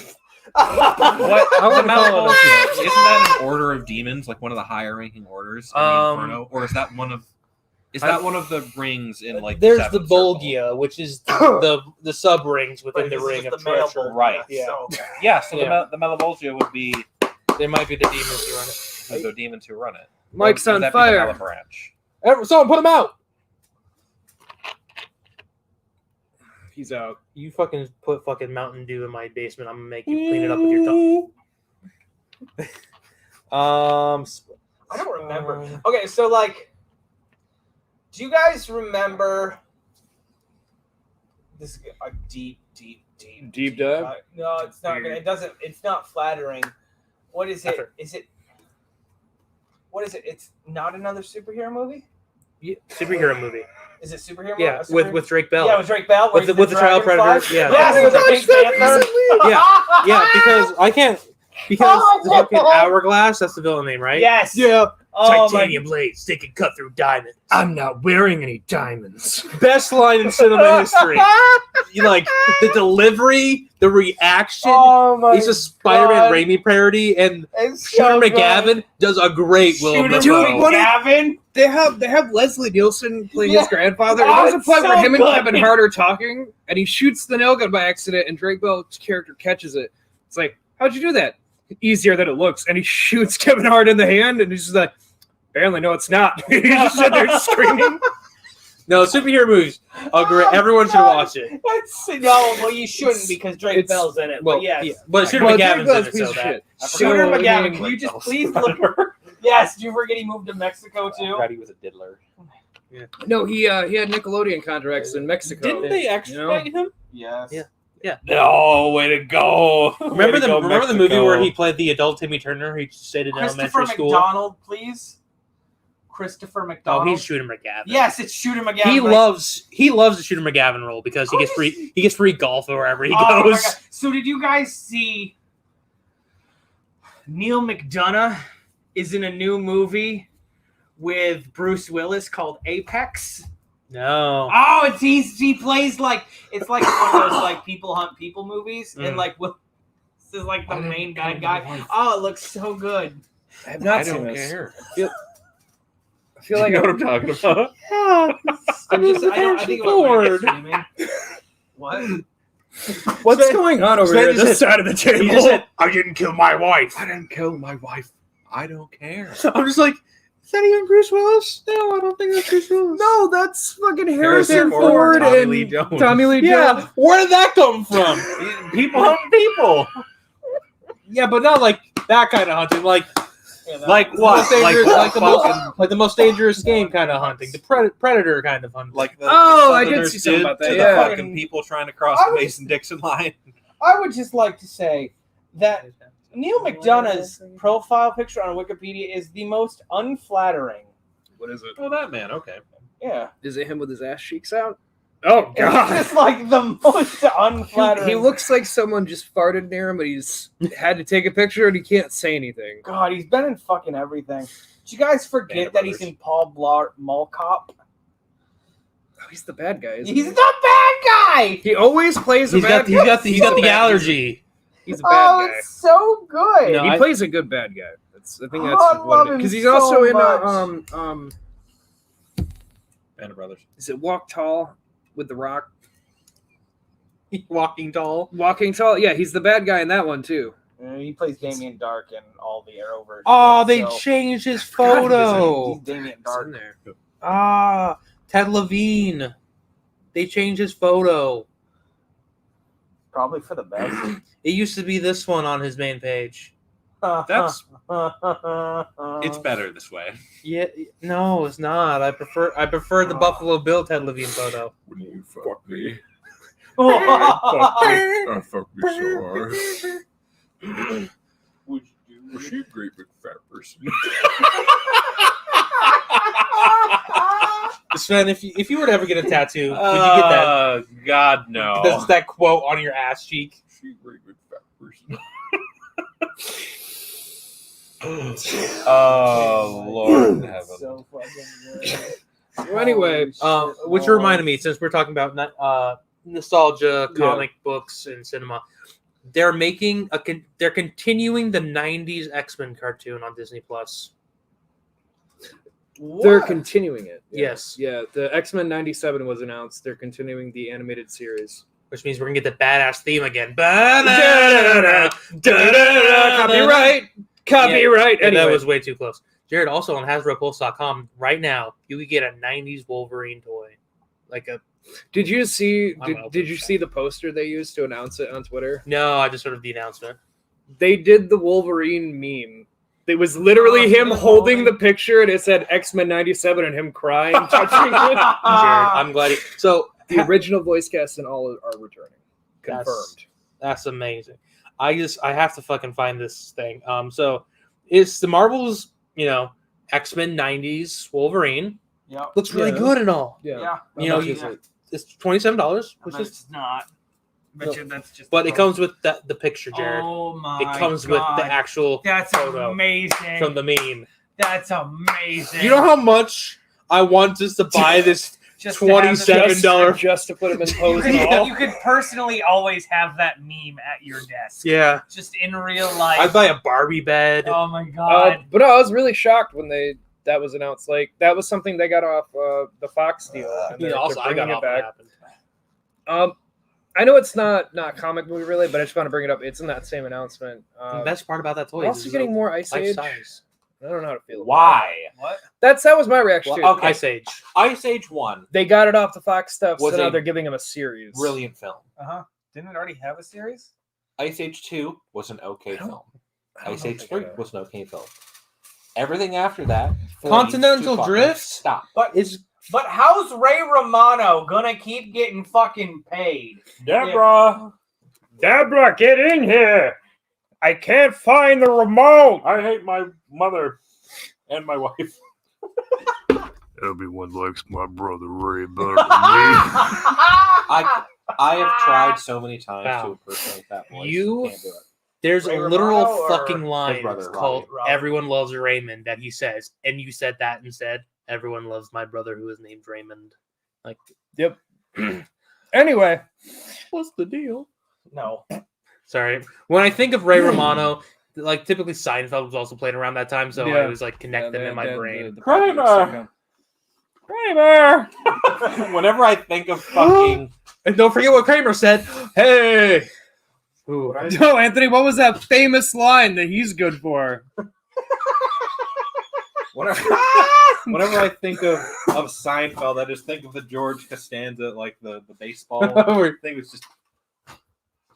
I wanna follow Malbolgia, isn't that an order of demons, like one of the higher ranking orders in the Inferno, or is that one of? Is that one of the rings in like? There's the Seventh Circle? Bolgia, which is the sub rings within Right, the this is ring just of the male treasure. Bolgia, Right. Yeah. So, Yeah. So Yeah. the Malbolgia would be They might be the demons who run it. the demons who run it. Mike's Or would on that be the fire. Malabranch? Someone put him out. He's out. You fucking put fucking Mountain Dew in my basement. I'm gonna make you clean it up with your tongue. I don't remember. Okay, so like, do you guys remember? This is a deep dive? No, it's not gonna. It doesn't. It's not flattering. What is it? Effort. Is it? What is it? It's not another superhero movie. Yeah, superhero movie. Is it superhero? Yeah, movie? with Drake Bell. Yeah, with Drake Bell. where With the- he's with the child dragonfly? predator, yeah. Yes, Oh, with the I Pink watched that Panther. recently. Yeah, because I can't. Because the fucking Hourglass, that's the villain name, right? Yes. Yeah. Oh my. Titanium blades, they can cut through diamonds. I'm not wearing any diamonds. Best line in cinema history. You like the delivery, the reaction. Oh my. He's a Spider-Man God. Raimi parody, and It's Shooter so good. McGavin does a great Willem Shooter Dafoe. McGavin. They have Leslie Nielsen playing Yeah. his grandfather. Oh, There's a it's point where so him and good. Kevin Hart are talking, and he shoots the nail gun by accident, and Drake Bell's character catches it. It's like, how'd you do that? Easier than it looks. And he shoots Kevin Hart in the hand, and he's just like, apparently, no, it's not. He just sat there screaming. No, superhero movies are great. Everyone should watch it. No, well, you shouldn't because Drake It's- Bell's in it. Well, but yes. yeah, but Shooter Well, Drake McGavin's Bell's in it, a piece so of that. shit. Shooter So, I McGavin, mean, can you just please look? Yes, did you forget he moved to Mexico too? He was a diddler. No, he had Nickelodeon contracts in Mexico. Didn't they extradite him? Yes. Yeah. No, way to go! Remember the movie where he played the adult Timmy Turner? He stayed in Christopher elementary school. McDonald, please. Christopher Oh, McDonald. he's Shooter McGavin. Yes, it's Shooter McGavin. He but- loves the Shooter McGavin role because he gets free golf wherever he Oh my goes. God. So did you guys see Neil McDonough is in a new movie with Bruce Willis called Apex? No. Oh, he plays like it's like one of those like people hunt people movies, and like this is like the main bad guy. Oh, it looks so good. I have not I seen don't this. care. I feel like You know what I'm talking about. Yeah. I think about streaming. What? what's going on over Sven there? just This said- side of the table. He just said, "I didn't kill my wife." I didn't kill my wife. I don't care. I'm just like, is that even Bruce Willis? No, I don't think that's Bruce Willis. No, that's fucking Harrison Harrison Ford, Ford Tommy and Lee Jones. Tommy Lee Yeah, Jones. where did that come from? People hunting people. Yeah, but not like that kind of hunting. Like Like the what? most dangerous- Like the fucking- most, like the most dangerous game kind of hunting, the predator kind of hunting. like the Oh, I Southerners did see something about that, to yeah. the fucking people trying to cross the Mason-Dixon line. I would just like to say that Neil McDonough's profile picture on Wikipedia is the most unflattering. What is it? Oh, that man. Okay. Yeah. Is it him with his ass cheeks out? Oh It's just like the most unflattering. He looks like someone just farted near him, but he's had to take a picture and he can't say anything. God, he's been in fucking everything. Did you guys forget Band of that he's Brothers. in Paul Blart Mall Cop? He's the bad guy. He's the bad guy. He always plays the bad guy. He's got the allergy. He's a bad guy. It's so good. No, He plays a good bad guy. I think that's I what love it is. him Because he's so also in much. Band of Brothers. Is it Walk Tall with The Rock? Walking Tall. Walking Tall. Yeah, he's the bad guy in that one too. He plays Damien Dark in all the Arrow versions. Oh, they so changed his he's photo. Damien It's Dark. in there. Ah, Ted Levine. They changed his photo. Probably for the best. It used to be this one on his main page. That's it's better this way. Yeah, no, it's not. I prefer the Buffalo Bill Ted Levine photo. When you fuck me, fuck me so hard. Was she a great big fat person? Sven, if you were to ever get a tattoo, would you get that? God no. That's that quote on your ass cheek. She a great big fat person. Oh Lord in heaven. So fucking good. So anyway, Which reminded me, since we're talking about nostalgia, comic books, and cinema, they're making they're continuing the '90s X-Men cartoon on Disney Plus. they're continuing it. Yes. Yeah, the X-Men 97 was announced. They're continuing the animated series. Which means we're gonna get the badass theme again. Copyright. Copyright. Yeah, Anyway. that was way too close. Jared, also on HasbroPulse.com right now, you could get a '90s Wolverine toy, like a. Did you see? I'm gonna Did open you it. see the poster they used to announce it on Twitter? No, I just heard of the announcement. They did the Wolverine meme. It was literally him holding the picture, and it said X-Men 97 and him crying, touching it. Jared, I'm glad. So The original voice cast and all are returning. Confirmed. That's amazing. I have to fucking find this thing. So it's the Marvel's, X-Men '90s Wolverine. Yeah. Looks really Yeah. good and all. Yeah. Yeah. You know, it's $27, which is, It's not. That's just. but it comes with the picture, Jared. Oh my! It comes with the actual That's photo amazing. from the meme. That's amazing. You know how much I want us to buy this Just to have the- $27 just to put him in pose You and could, all. you could personally always have that meme at your desk. Yeah. Just in real life. I'd buy a Barbie bed. Oh my god. But no, I was really shocked when that was announced. Like that was something they got off the Fox deal. And they're also, I got bringing off it what back. happened. I know it's not comic movie related, but I just want to bring it up. It's in that same announcement. The best part about that toy we're is also getting more Ice life Age. size. I don't know how to feel. Why? What? That was my reaction. Well, too. okay. Ice Age. Ice Age 1, They got it off the Fox stuff, Was so now a they're giving him a series. brilliant film. Didn't it already have a series? Ice Age 2 was an okay I don't- film. I don't Ice know Age if 3 I- was an okay film. Everything after that. Continental fucking Drift? Stop. But how's Ray Romano gonna keep getting fucking paid? Deborah! Deborah, get in here! I can't find the remote. I hate my mother and my wife. Everyone likes my brother Ray better than me. I have tried so many times Wow. to impersonate that voice. You- Can't do it. There's Ray a literal Romano or fucking line his brother, called Robbie? "Everyone Loves Raymond" that he says, and you said that instead. Everyone loves my brother who is named Raymond. Like, Anyway, what's the deal? No. Sorry. When I think of Ray Romano, like typically Seinfeld was also playing around that time, so Yeah. I was like connect them in my brain. Kramer! Kramer! Whenever I think of fucking And don't forget what Kramer said. Hey. Ooh. No, Anthony, what was that famous line that he's good for? whenever I think of Seinfeld, I just think of the George Costanza, like the baseball thing. Was just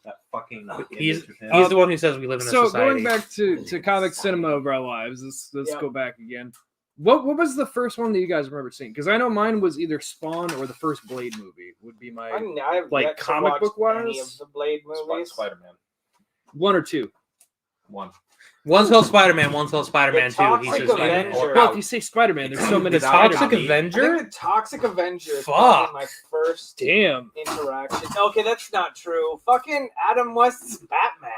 that fucking. He's image of him. the one who says we live in a So society. going back to comic cinema of our lives, let's Yeah. go back again. What was the first one that you guys remember seeing? Because I know mine was either Spawn or the first Blade movie. Would be my I've Like, yet to comic watch book wise? any of the Blade movies. Spider-Man. one or two. One. One's called Spider-Man, one's called Spider-Man 2. Toxic He's just Avenger. Well, if you say Spider-Man, there's so many. The Toxic Spider-Man. I Avenger? think the Toxic Avenger is Fuck. probably my first Damn. interaction. Okay, that's not true. Fucking Adam West's Batman.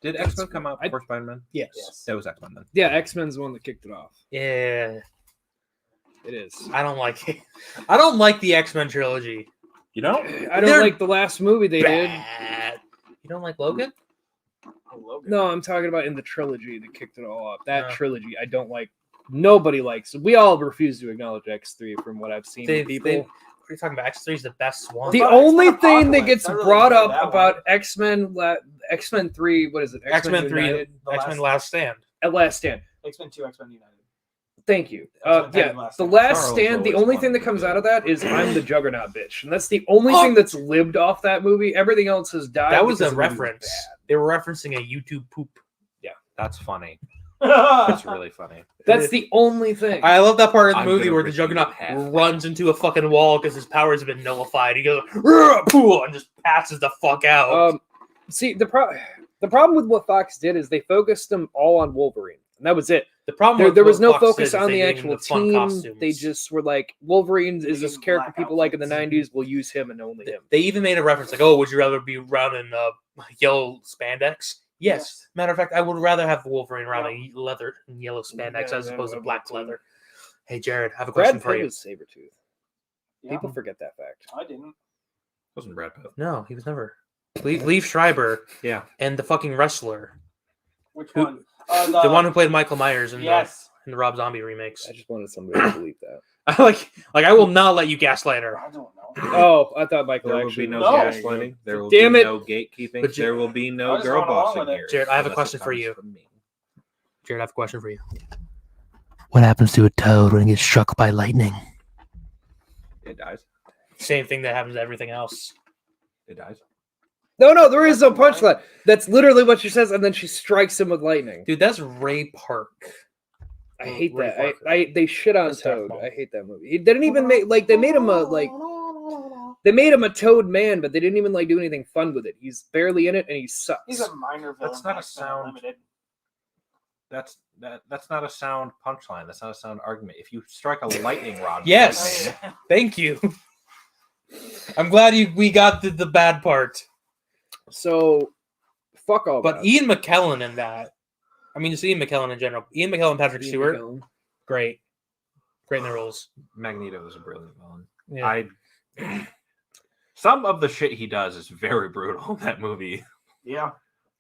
Did X-Men come out before Spider-Man? Yes. Yes. That was X-Men then. Yeah, X-Men's the one that kicked it off. Yeah. It is. I don't like it. I don't like the X-Men trilogy. You know, I don't They're like the last movie they did. Bad. You don't like Logan? No, I'm talking about in the trilogy that kicked it all off. That No. trilogy, I don't like. Nobody likes. We all refuse to acknowledge X3 from what I've seen. What People. are you talking about? X3 is the best one. The What about only X-Men thing that Apocalypse? gets I really brought enjoyed up that about one. X-Men 3, what is it? X-Men 3, United? X-Men Last Stand. At Last Stand. X-Men 2, X-Men United. Thank you. X-Men 10 Yeah, Last the Stand. Last Charles Stand, the always only thing wanted that to comes do out of it. that is I'm the Juggernaut bitch. And that's the only thing that's lived off that movie. Everything else has died. That was because a the movie was reference. bad. They were referencing a YouTube poop. that's funny. That's really funny. That's the only thing. I love that part of the I'm movie gonna where the repeat Juggernaut it half. runs into a fucking wall because his powers have been nullified. He goes, "Rah, pooh," and just passes the fuck out. See, the problem with what Fox did is they focused them all on Wolverine. And that was it. The problem There was what no Fox focus did is on they the gave him actual fun team. costumes. They just were like, Wolverine is They this gave character black people like in the outfits. 90s. We'll use him and only him. They even made a reference like, "Oh, would you rather be around in yellow spandex?" Yes. Matter of fact, I would rather have Wolverine around in leather and yellow spandex Yeah, as opposed to yeah, black too. leather. Hey, Jared, I have a question Brad for Pitt you. was Sabretooth. Yeah, People forget that fact. I didn't. Wasn't Brad Pitt? No, he was never. Leave Schreiber Yeah. and the fucking wrestler, Which Who- one? the one who played Michael Myers in Yes. the Rob Zombie remakes. I just wanted somebody to believe that. I will not let you gaslight her. I don't know. Oh, I thought Michael There will actually be no No. gaslighting. There will Damn be it. no gatekeeping. But There will be I no just girl went along bossing with it. here. Jared, I have a unless question it for comes you. from me. Jared, I have a question for you. What happens to a toad when it gets struck by lightning? It dies. Same thing that happens to everything else. It dies. No, there is no punchline. That's literally what she says, and then she strikes him with lightning. Dude, that's Ray Park. I hate Ray that. Parker. They shit on That's Toad. terrible. I hate that movie. He didn't even make they made him they made him a Toad man, but they didn't even do anything fun with it. He's barely in it, and he sucks. He's a minor villain. That's not a X-Men sound- Unlimited. That's not a sound punchline. That's not a sound argument. If you strike a lightning rod, Yes. Thank you. I'm glad we got the bad part. So, fuck all. But that. Ian McKellen in that. I mean, just Ian McKellen in general. Ian McKellen, Patrick Ian Stewart, McKellen. great in the roles. Magneto is a brilliant villain. Yeah. Some of the shit he does is very brutal in that movie. Yeah.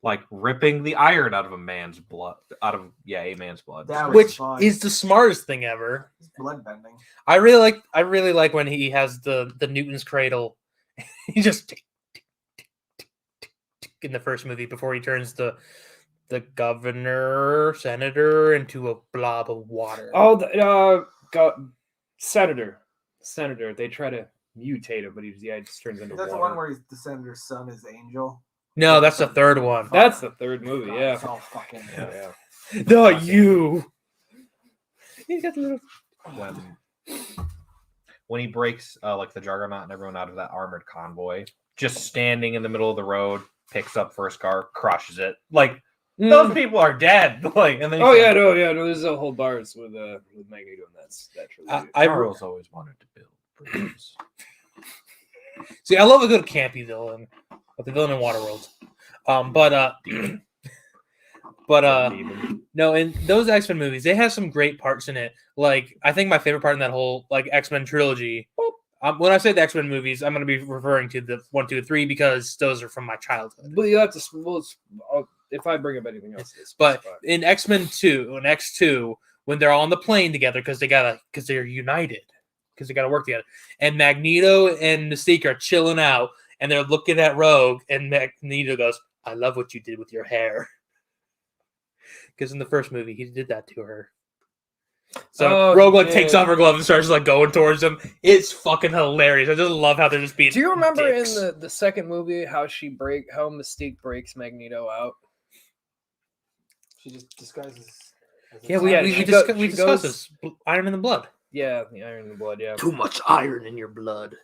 Like ripping the iron out of a man's blood, a man's blood. That was Which fun. is the smartest thing ever. It's blood bending. I really like when he has the Newton's cradle. He just tick, tick, tick, tick, tick, tick in the first movie before he turns the senator into a blob of water. Oh, Senator. They try to mutate him, but he just turns into That's the water. one where the senator's son is Angel. No, that's the third one. That's the third movie. God, Yeah. it's all fucking Yeah. Not you. He's got the little. When he breaks like the Juggernaut and everyone out of that armored convoy, just standing in the middle of the road, picks up first car, crushes it. Like those people are dead. Like, and then Oh yeah, no. There's a whole bars with Magneto, and that trilogy. Charles always wanted to build bridges. See, I love a good campy villain, like the villain in Waterworld. No, in those X-Men movies, they have some great parts in it. Like, I think my favorite part in that whole X-Men trilogy. When I say the X-Men movies, I'm going to be referring to the 1, 2, and 3 because those are from my childhood. But you have to. If I bring up anything else, But in X-Men 2 and X2, when they're all on the plane together because they're united, because they got to work together, and Magneto and Mystique are chilling out, and they're looking at Rogue, and Magneto goes, "I love what you did with your hair," because in the first movie he did that to her. So Rogue takes off her glove and starts going towards him. It's fucking hilarious. I just love how they're just being. Do you remember dicks. in the second movie how Mystique breaks Magneto out? She just disguises. Yeah, we discussed this. Iron in the blood. Yeah, the Iron in the Blood. Yeah, Too much iron in your blood.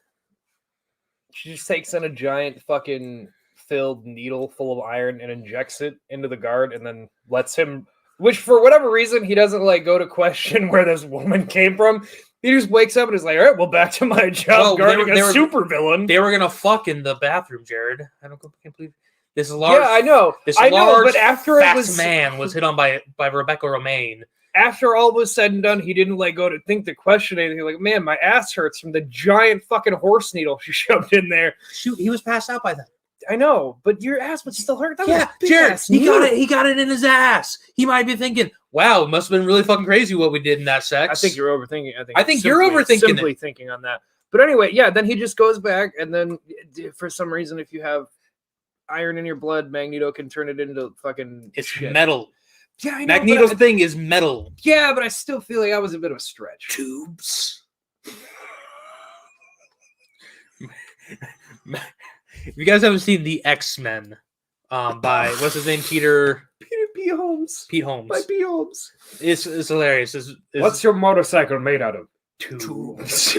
she just takes in a giant fucking filled needle full of iron and injects it into the guard, and then lets him. Which, for whatever reason, he doesn't go to question where this woman came from. He just wakes up and is like, "All right, well, back to my job guarding a supervillain." They were gonna fuck in the bathroom, Jared. I can't believe this large. Yeah, I know. This I know, large, but after fat it was man was hit on by Rebecca Romaine, after all was said and done, he didn't like go to think to question anything. Like, man, my ass hurts from the giant fucking horse needle she shoved in there. Shoot, he was passed out by then. I know, but your ass would still hurt. That was Yeah, a big Jared, ass he got needle. it. He got it in his ass. He might be thinking, "Wow, it must have been really fucking crazy what we did in that sex." I think you're overthinking. I think you're overthinking simply thinking on that. But anyway, yeah. Then he just goes back, and then for some reason, if you have iron in your blood, Magneto can turn it into fucking it's shit. metal. Yeah, I know, Magneto's but thing is metal. yeah, but I still feel like that was a bit of a stretch. Tubes. If you guys haven't seen the X-Men, by what's his name, Peter P. Holmes. Pete Holmes, By P. Holmes. it's hilarious. It's What's your motorcycle made out of? tubes?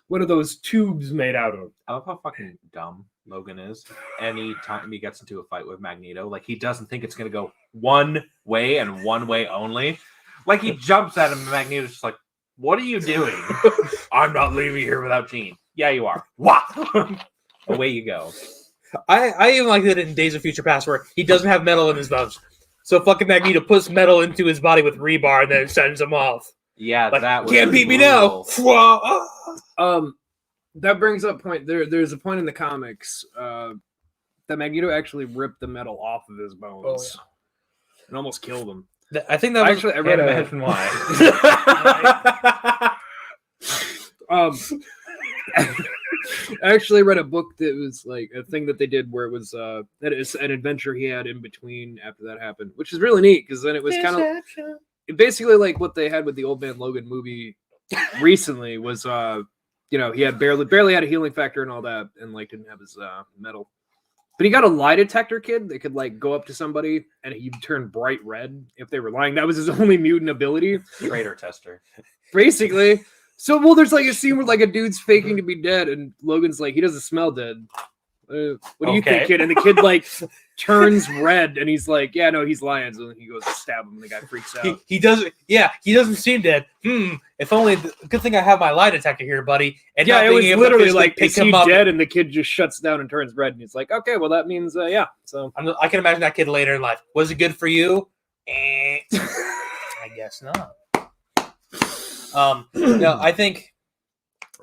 What are those tubes made out of? I love how fucking dumb Logan is. Anytime he gets into a fight with Magneto, like he doesn't think it's gonna go one way and one way only. Like he jumps at him, and Magneto's just like, "What are you doing? I'm not leaving here without Jean." Yeah, you are. What? Away you go. I even like that in Days of Future Past where he doesn't have metal in his bones, so fucking Magneto puts metal into his body with rebar and then it sends him off. Yeah, Like, that was can't beat me now. brutal. That brings up point. There's a point in the comics that Magneto actually ripped the metal off of his bones and almost killed him. I think that was Actually, I read Can't imagine why. I actually read a book that was like a thing that they did where it was that is an adventure he had in between after that happened, which is really neat because then it was kind of basically like what they had with the Old Man Logan movie recently was he had barely had a healing factor and all that and like didn't have his metal. But he got a lie detector kid that could like go up to somebody and he'd turn bright red if they were lying. That was his only mutant ability. Traitor tester. Basically. So, well, there's like a scene where like a dude's faking to be dead, and Logan's like, he doesn't smell dead. What do you think, kid? And the kid like turns red, and he's like, yeah, no, he's lying. So then he goes to stab him, and the guy freaks out. he doesn't. Yeah, he doesn't seem dead. If only. Good thing I have my lie detector here, buddy. And Yeah, not it was being able to literally physically like, is he dead? And the kid just shuts down and turns red, and he's like, okay, well, that means, yeah. So I can imagine that kid later in life. Was it good for you? I guess not. No, I think.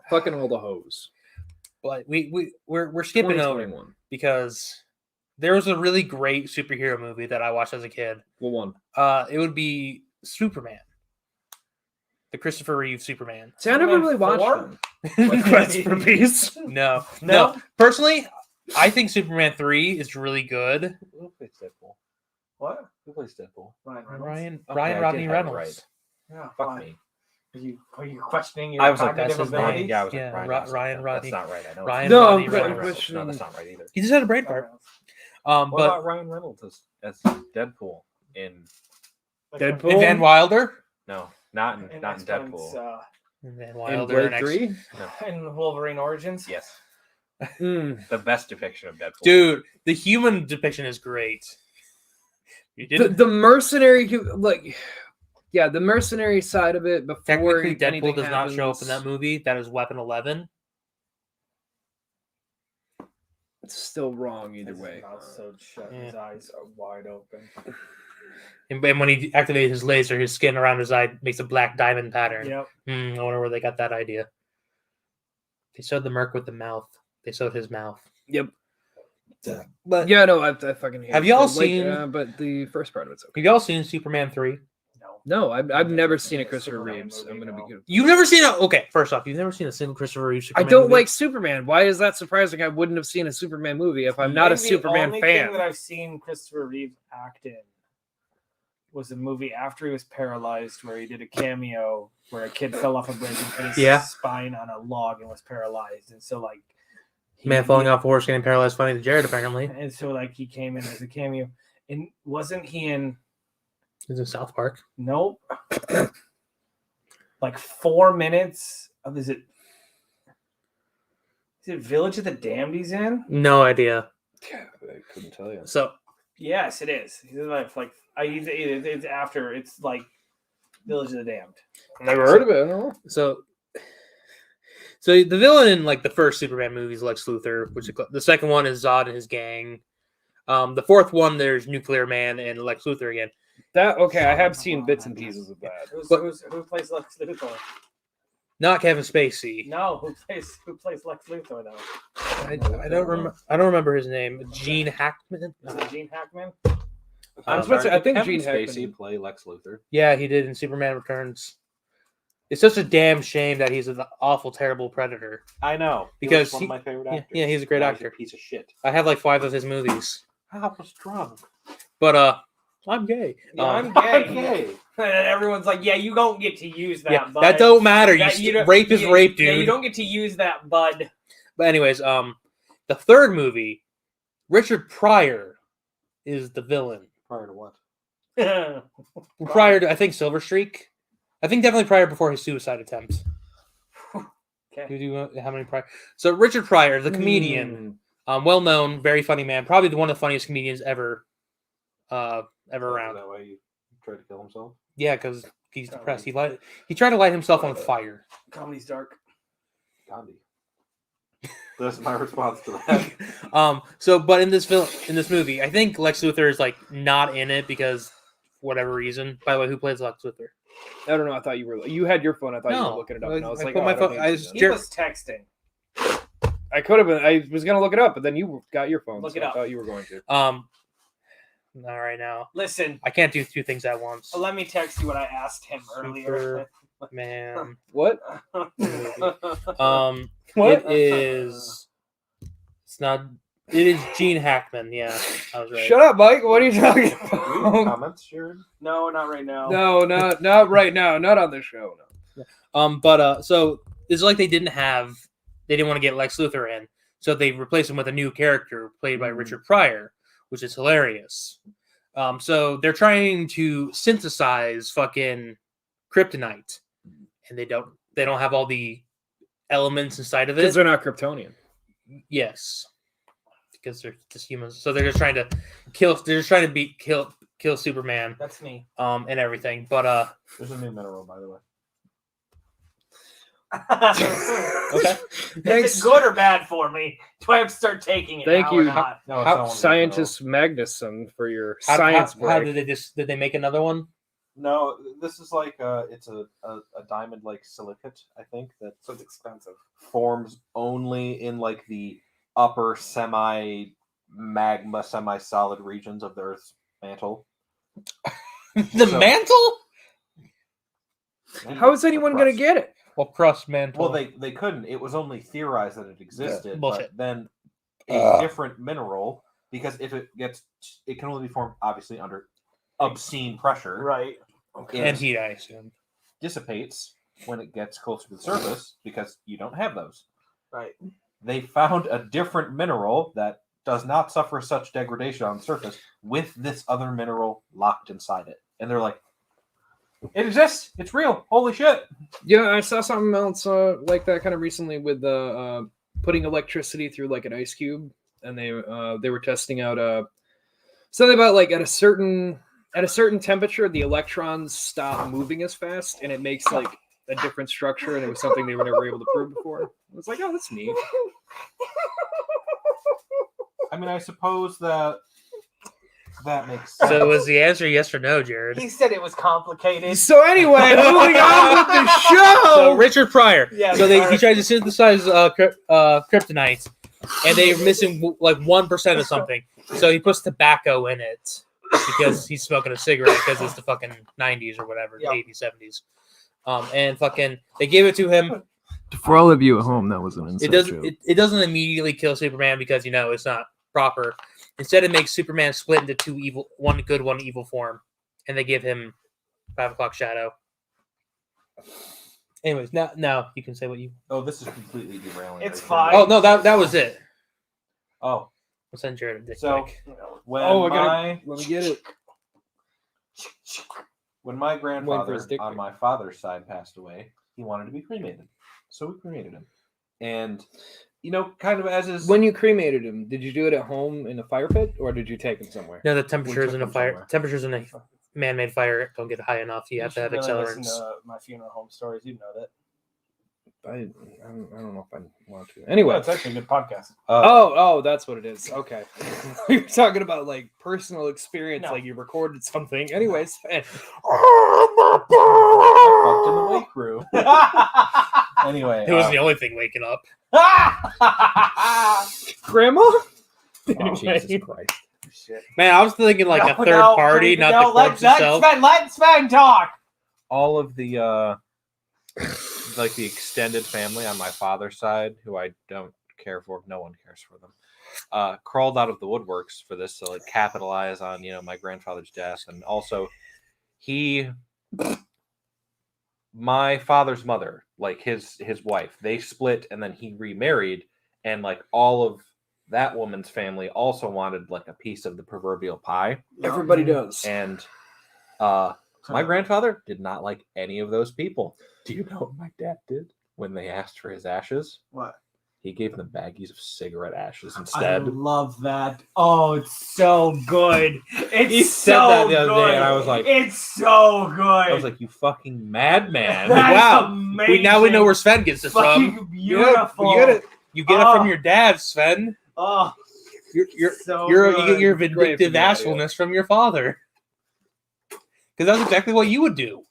fucking all the hoes. But we're skipping over 2021. because there was a really great superhero movie that I watched as a kid. Well, one. It would be Superman, the Christopher Reeve Superman. See, I never really watched them. Quest for Peace. No. Personally, I think Superman 3 is really good. Who plays Deadpool? What? Who plays Deadpool? Ryan Okay, I Rodney did have it Reynolds. right. Yeah, Fuck fine. me. Are you questioning your I was like, cognitive that's his name. abilities? Yeah, I was Yeah, like, Ryan Rodney. That's not right. I know. Ryan No, Rodney I'm Reynolds. questioning- No, that's not right either. He just had a brain fart. What But about Ryan Reynolds as Deadpool in? Deadpool? and Van Wilder. No, not in X-Men's, Deadpool. And Van In Wilder Blade and X- 3? In Wolverine Origins. Yes, Mm. the best depiction of Deadpool. Dude, the human depiction is great. You didn't. The mercenary, the mercenary side of it before Technically, anything Deadpool does not show up in that happens, movie. That is Weapon 11. It's still wrong either His way. mouth sewed shut, Yeah. his eyes are wide open. And when he activates his laser, his skin around his eye makes a black diamond pattern. Yep. I wonder where they got that idea. They sewed the merc with the mouth. They sewed his mouth. Yep. But Yeah, no, I fucking hate Have it. y'all Like, seen- but the first part of it's okay. have y'all seen Superman 3? No. No, I've never seen a Christopher Superman Reeves. movie, I'm gonna no. be good. You've never seen a okay. First off, you've never seen a single Christopher Reeve I Superman don't movie? like Superman. Why is that surprising? I wouldn't have seen a Superman movie if I'm not a Maybe Superman the only fan. thing that I've seen Christopher Reeve act in was a movie after he was paralyzed where he did a cameo where a kid fell off a bridge and put his Yeah. spine on a log and was paralyzed. And so like Man falling off a horse, getting paralyzed, funny to Jared apparently. And so like he came in as a cameo. And wasn't he in He's in South Park. Nope. Like 4 minutes of is it Village of the Damned he's in? No idea. I couldn't tell you. So Yes, it is. He's in like it's after it's like Village of the Damned. Never heard of it. I don't know. So the villain in like the first Superman movie is Lex Luthor, which the second one is Zod and his gang. The fourth one there's Nuclear Man and Lex Luthor again. That okay? I have seen bits and pieces of that. Who plays Lex Luthor? Not Kevin Spacey. No, who plays Lex Luthor though? I don't remember. I don't remember his name. Gene Hackman. Is it Gene Hackman? I was about to say, I think Kevin Gene Spacey Hackman. play Lex Luthor. Yeah, he did in Superman Returns. It's such a damn shame that he's an awful, terrible predator. I know Because one of my favorite actors. Yeah, he's a great Now he's actor. a piece of shit. I have like 5 of his movies. I was drunk. But I'm gay. Yeah, I'm gay. And everyone's like, "Yeah, you don't get to use that." Yeah, bud. that don't matter. Rape is rape, dude. Yeah, you don't get to use that, bud. But anyways, the third movie, Richard Pryor is the villain. Prior to what? Prior to, I think, Silver Streak. I think definitely prior before his suicide attempt. Okay. Do you how many prior? So Richard Pryor, the comedian, well known, very funny man, probably one of the funniest comedians ever around. Is that why he tried to kill himself? Yeah, because he's depressed. He tried to light himself on fire. Comedy's dark. Gandhi. That's my response to that. But in this movie, I think Lex Luthor is like not in it because whatever reason. By the way, who plays Lex Luthor? I don't know. I thought you had your phone. I thought you No. were looking it up, and I was I like, put oh, my I don't phone- need I to just- know. He was texting. I could have been. I was gonna look it up, but then you got your phone. Look so it up. I thought you were going to. Not right now. Listen, I can't do 2 things at once. let me text you what I asked him earlier. Man. What? What? What? It is. It's not. It is Gene Hackman. Yeah, I was right. Shut up, Mike. What are you talking Any about? comments, Jared? No, not right now. No, not right now. Not on the show. No. So it's like they didn't want to get Lex Luthor in, so they replaced him with a new character played by Richard Pryor, which is hilarious. So they're trying to synthesize fucking kryptonite, and they don't have all the elements inside of Because it. they're not Kryptonian. Yes, because they're just humans. So they're just trying to kill. They're just trying to kill Superman. That's me. And everything. But There's a new mineral, by the way. okay. Is it good or bad for me? Do I have to start taking it? Thank now or you. not? No, it's How- not one of the Scientist Magnuson for your How science break. did they make another one? No, this is like it's a diamond like silicate, I think, that So it's expensive. forms only in like the upper semi-solid regions of the Earth's mantle. The So- mantle? How is anyone going to crust. get it? Well, crust mantle. Well, they couldn't. It was only theorized that it existed. bullshit. But then a different mineral, because if it can only be formed obviously under obscene pressure. Right. and heat, I assume. Dissipates when it gets closer to the surface because you don't have those. Right. They found a different mineral that does not suffer such degradation on the surface with this other mineral locked inside it. And they're like, it exists. It's real. Holy shit. Yeah, I saw something else like that kind of recently with putting electricity through like an ice cube, and they were testing out something about like at a certain temperature the electrons stop moving as fast, and it makes like a different structure, and it was something they were never able to prove before. I was like, oh, that's neat. I mean, I suppose that makes sense. So was the answer yes or no, Jared? He said it was complicated. So anyway, moving on with the show. So Richard Pryor. Yeah, So sorry. he tried to synthesize kryptonite, and they're missing like 1% of something. So he puts tobacco in it because he's smoking a cigarette because it's the fucking 90s or whatever, Yep. 80s, 70s. And fucking they gave it to him. For all of you at home, that was an inside It doesn't immediately kill Superman because it's not proper. Instead, it makes Superman split into 2 evil, 1 good, 1 evil form, and they give him 5 o'clock shadow. Anyways, now you can say what you. Oh, this is completely derailing. It's right fine. Oh no, that was it. here. Oh, I'll send Jared a dick so pic. when Oh, I gotta- my Let me get it. when my Waiting for grandfather his dick on pic. my father's side passed away, he wanted to be cremated, so we cremated him. And kind of as is When you cremated him, did you do it at home in a fire pit, or did you take him somewhere? No, the temperatures took in a him fire. somewhere. Temperatures in a man-made fire don't get high enough. You have to have should really listen accelerants. to my funeral home stories. You know that. I don't know if I want to. Anyway, it's actually a good podcast. Oh, that's what it is. Okay, you're talking about like personal experience, No. like you recorded something. Anyways, I fucked in the wake room. Anyway, It wasn't the only thing waking up. Grandma. oh, Jesus Christ. Shit. Man, I was thinking like a third party, not the corpse itself. Let Sven talk. All of the like the extended family on my father's side, who I don't care for, no one cares for them, crawled out of the woodworks for this to like capitalize on, my grandfather's death. And also my father's mother, like his wife, they split and then he remarried, and like all of that woman's family also wanted like a piece of the proverbial pie. Everybody does. And my grandfather did not like any of those people. Do you know what my dad did when they asked for his ashes? What? He gave them baggies of cigarette ashes I instead. love that. Oh, it's so good. It's He said so that the other good. day, and I was like, it's so good. I was like, you fucking madman. That's Wow. amazing. Now we know where Sven gets it from. Fucking beautiful. You get it from your dad, Sven. Oh, You get your vindictive assholeness from your father. Because that's exactly what you would do.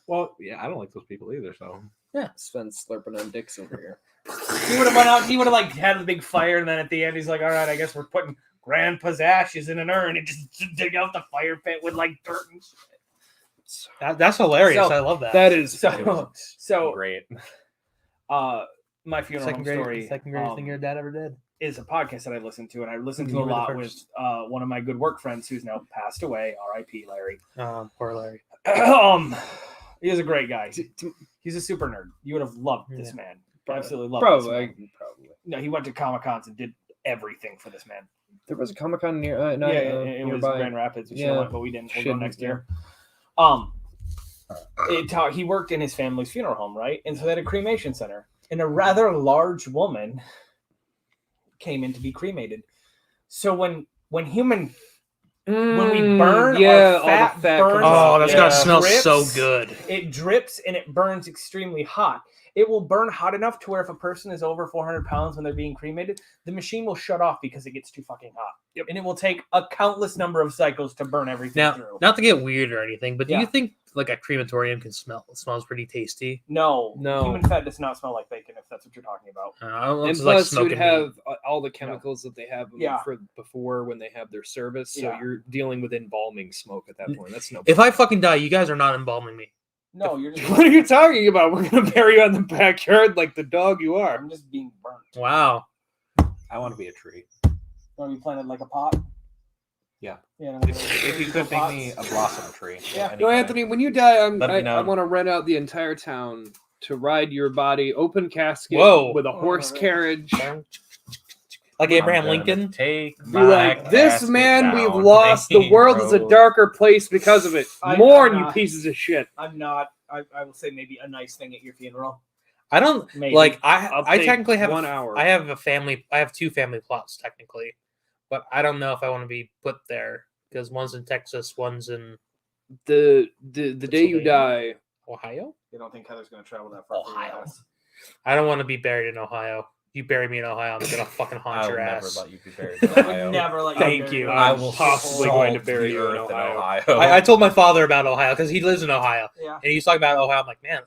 Well, yeah, I don't like those people either, so. Yeah. Sven's slurping on dicks over here. He would have went out. He would have like had a big fire, and then at the end, he's like, "All right, I guess we're putting Grandpa's ashes in an urn and just dig out the fire pit with like dirt and shit." That's hilarious. So, I love that. That is So Great. my funeral home story. Second greatest thing your dad ever did. Is a podcast that I listen to, and I listen to You a were the lot with first. one of my good work friends who's now passed away. R.I.P. Larry. Poor Larry. He was a great guy. He's a super nerd. You would have loved this Yeah. man. Absolutely loved this man. Probably. No, he went to Comic Cons and did everything for this man. There was a Comic-Con near. It was nearby. Grand Rapids. We should Yeah. have went, but we didn't. We'll go Shouldn't, next yeah. year. He worked in his family's funeral home, right? And so they had a cremation center, and a rather large woman came in to be cremated. So when we burn, our all the fat fat burns. comes Oh, that's gotta it smell drips, so good. It drips and it burns extremely hot. It will burn hot enough to where if a person is over 400 pounds when they're being cremated, the machine will shut off because it gets too fucking hot. Yep. And it will take a countless number of cycles to burn everything Now, through. not to get weird or anything, but do Yeah. you think like a crematorium can smell? It smells pretty tasty. No, No. human fat does not smell like bacon, if that's what you're talking about. And It's like plus, you'd smoking have all the chemicals that they have Yeah. for before when they have their service. So Yeah. you're dealing with embalming smoke at that point. That's no. If I fucking die, you guys are not embalming me. No, you're just. What are you talking about? We're gonna bury you in the backyard like the dog you are. I'm just being burnt. Wow. I want to be a tree. Want to be planted like a pot? Yeah. Yeah. If you could make me a blossom tree. Yeah. any No, kind. Anthony, when you die, Let me I know. want to rent out the entire town to ride your body, open casket, Whoa. with a horse Alright. carriage. Like I'm Abraham gonna Lincoln. Take Be like, my this casket man we've down lost. The main world is a road." darker place because of it. I'm Mourn, you not- pieces of shit. I'm not. I will say maybe a nice thing at your funeral. I don't Maybe. like. I'll I take technically have 1 hour. I have a family. I have 2 family plots technically, but I don't know if I want to be put there because one's in Texas, one's in The day you die. Ohio. You don't think Heather's going to travel that far? for your Ohio. ass? I don't want to be buried in Ohio. You bury me in Ohio, I'm gonna fucking haunt I'll your never ass. let you be buried in I would Ohio. never let you. Thank bury you. me. I I'm will possibly salt going to bury the you in earth Ohio. I told my father about Ohio because he lives in Ohio, Yeah. and he's talking about Ohio. I'm like, man,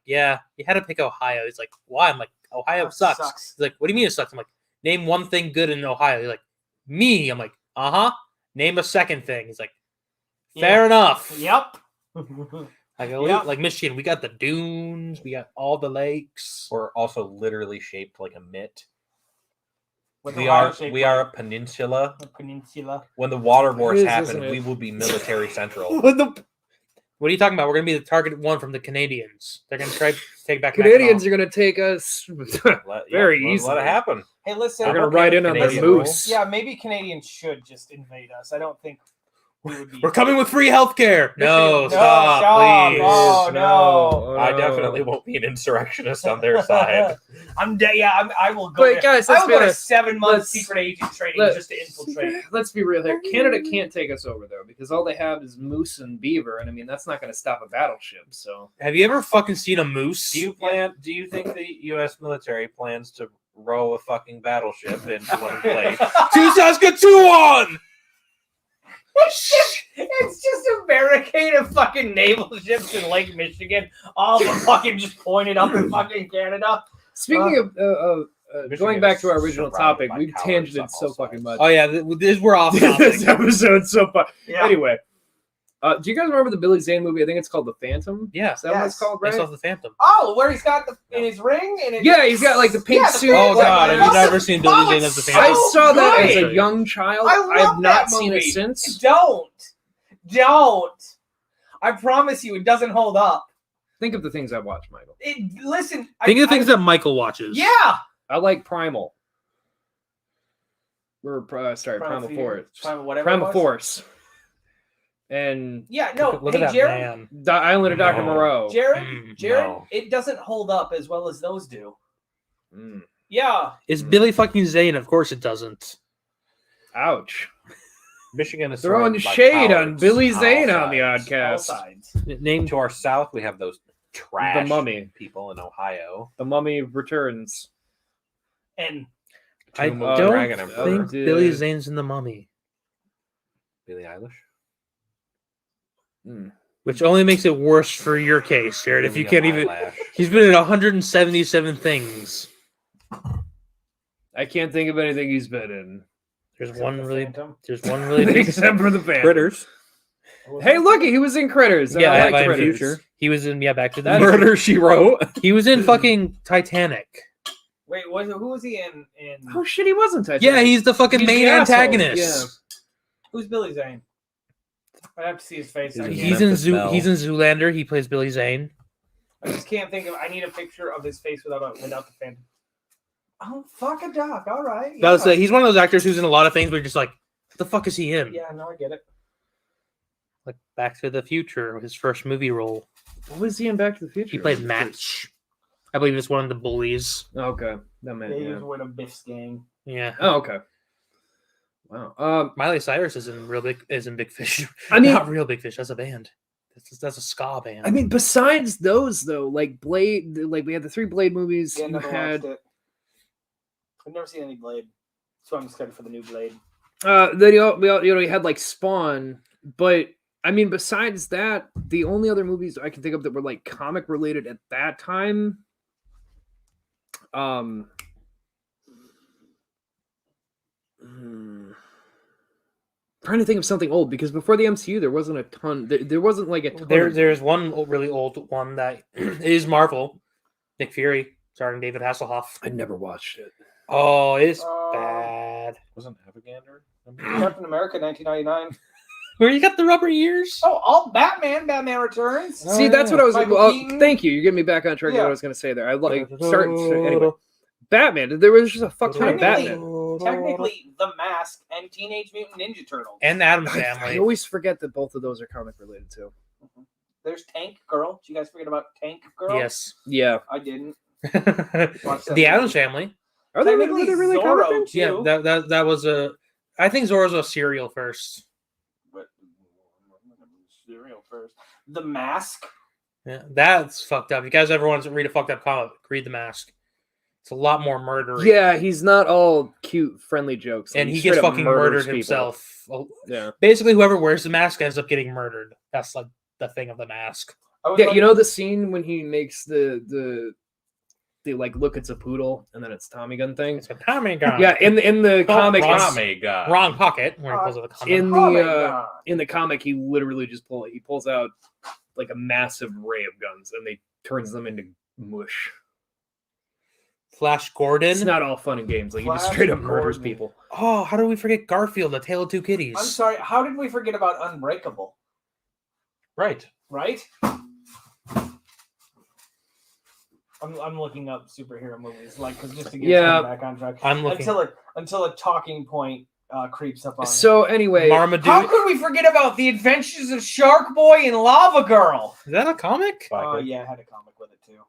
yeah, you had to pick Ohio. He's like, why? I'm like, Ohio It sucks. sucks. He's like, what do you mean it sucks? I'm like, name one thing good in Ohio. He's like, me. I'm like, Name a second thing. He's like, fair enough. Yep. I go, Yeah. like Michigan, we got the dunes, we got all the lakes. We're also literally shaped like a mitt. With We Ohio are shaped we like are a peninsula. a peninsula. When the water wars is, happen, isn't it? we will be military central. What are you talking about? We're gonna be the target one from the Canadians. They're gonna try to take back Canadians are going to take us. Very Let easily. it happen. Hey, listen. They're going to okay, ride in on the Canadian moose. Yeah, maybe Canadians should just invade us. I don't think we would be. We're coming with free healthcare. No, No, stop, please. Oh no. I definitely won't be an insurrectionist on their side. I will go. But there. guys, I let's will be go to honest. 7 months Let's- secret agent training let's- just to infiltrate. Let's be real here. Canada can't take us over though, because all they have is moose and beaver, and I mean that's not going to stop a battleship. So Have you ever fucking seen a moose? Do you think the U.S. military plans to row a fucking battleship into one place? Two Saskatchewan! It's just a barricade of fucking naval ships in Lake Michigan, all fucking just pointed up in fucking Canada. speaking of Michigan going back to our is original surrounded topic, by we've towers tangented on so all fucking sides. much. Oh yeah, we're off topic. This episode's so fun. Yeah. Anyway, do you guys remember the Billy Zane movie? I think it's called The Phantom. Yeah, Is that what it's Yes. called, based right? off the Phantom. Oh, where he's got the in his ring and Yeah, he's got like the pink Yeah, the suit. Oh Like, god, have you awesome. never seen Billy Zane it's as the so Phantom? I saw that as a good. young child. I love I have not that seen movie. it since. Don't. I promise you, it doesn't hold up. Think of the things I watched, Michael. Listen. Think of the things that Michael watches. Yeah. I like Primal. Primal Fear, Force. Primal Primal Force. And Yeah, no. Look hey, at that Jared, man. The Island of Dr. No. Moreau. Jared, no. it doesn't hold up as well as those do. Mm. Yeah. It's Billy fucking Zane. Of course it doesn't. Ouch. Michigan is Throwing surrounded by shade on towers Billy all Zane on the sides. All Oddcast. sides. Name To our south, we have those trash Mummy. people in Ohio. The Mummy returns. And I Tomb of don't Dragon Emperor. think Dude. Billy Zane's in the Mummy, Billie Eilish. Mm. which only makes it worse for your case, Jared. If you can't Billie even, Eyelash. he's been in 177 things. I can't think of anything he's been in. There's Except one the really, Phantom. there's one really big. Except for the fan. Critters. Hey, look, he was in Critters. Yeah, I Back like to the Critters. Future. He was in Back to the Murder, She Wrote. He was in fucking Titanic. wait, who was he in? Oh shit, he wasn't Titanic. Yeah, he's the fucking He's main the asshole. antagonist. Who's Billy Zane? I have to see his face. He's I, in can't- He's in Memphis Belle. He's in Zoolander. He plays Billy Zane. I just can't think of. I need a picture of his face without the Phantom. Oh, fuck a duck. All right. I was say he's one of those actors who's in a lot of things, but you're just like, what the fuck is he in? Yeah, no, I get it. Like Back to the Future, his first movie role. What was he in Back to the Future? He played Match. I believe it's one of the bullies. Okay, that meant He yeah. was with a Biff's gang. Yeah. Oh, okay. Wow. Miley Cyrus is in Big Fish. I mean- not Real Big Fish. That's a band. That's a ska band. I mean, besides those though, like Blade, like we had the 3 Blade movies. Yeah, You never had watched it. I've never seen any Blade, so I'm excited for the new Blade. then you had like Spawn, but I mean, besides that, the only other movies I can think of that were like comic related at that time, trying to think of something old because before the MCU there wasn't a ton. There wasn't like a ton. There's one really old one that is Marvel. Nick Fury, starring David Hasselhoff. I never watched it. Oh, it's Oh. bad. Wasn't Avogander? Captain America, 1999. Where you got the rubber ears? Oh, all Batman Returns. Oh, See, that's what I was. Michael Well, Keaton. thank you. You're getting me back on track. Of Yeah. what I was going to say there. I like anyway. Batman. There was just a fuck ton of Batman. Technically, The Mask and Teenage Mutant Ninja Turtles. And the Addams I Family. always forget that both of those are comic related too. There's Tank Girl. Did you guys forget about Tank Girl? Yes. Yeah. I didn't. The Addams Family. Are they Technically, really Zorro, comic things? too. Yeah, that was a. I think Zorro's a serial first. But cereal first. The Mask. Yeah, that's fucked up. If you guys ever want to read a fucked up comic, read The Mask. It's a lot more murdery. Yeah, he's not all cute, friendly jokes. And Like, he straight gets up fucking murders murdered people. himself. Yeah. Basically, whoever wears the mask ends up getting murdered. That's like the thing of the mask. I was Yeah, like- you know the scene when he makes the like look, it's a poodle, and then it's Tommy gun thing. It's a Tommy gun. Yeah, in the comic, wrong it's- Tommy God. Wrong pocket. Where he pulls out the comic. in Oh my the God. in the comic, he literally just pulls out like a massive array of guns, and they turns them into mush. Flash Gordon. It's not all fun and games. Like he just Flash straight up murders Gordon. people. Oh, how do we forget Garfield, the Tale of Two Kitties? I'm sorry. How did we forget about Unbreakable? Right. Right? I'm looking up superhero movies, like, cause just to get Yeah. back on track. I'm looking. Until a talking point creeps up on me. So anyway, Marmaduke. How could we forget about the Adventures of Shark Boy and Lava Girl? Is that a comic? Oh yeah, I had a comic with it too.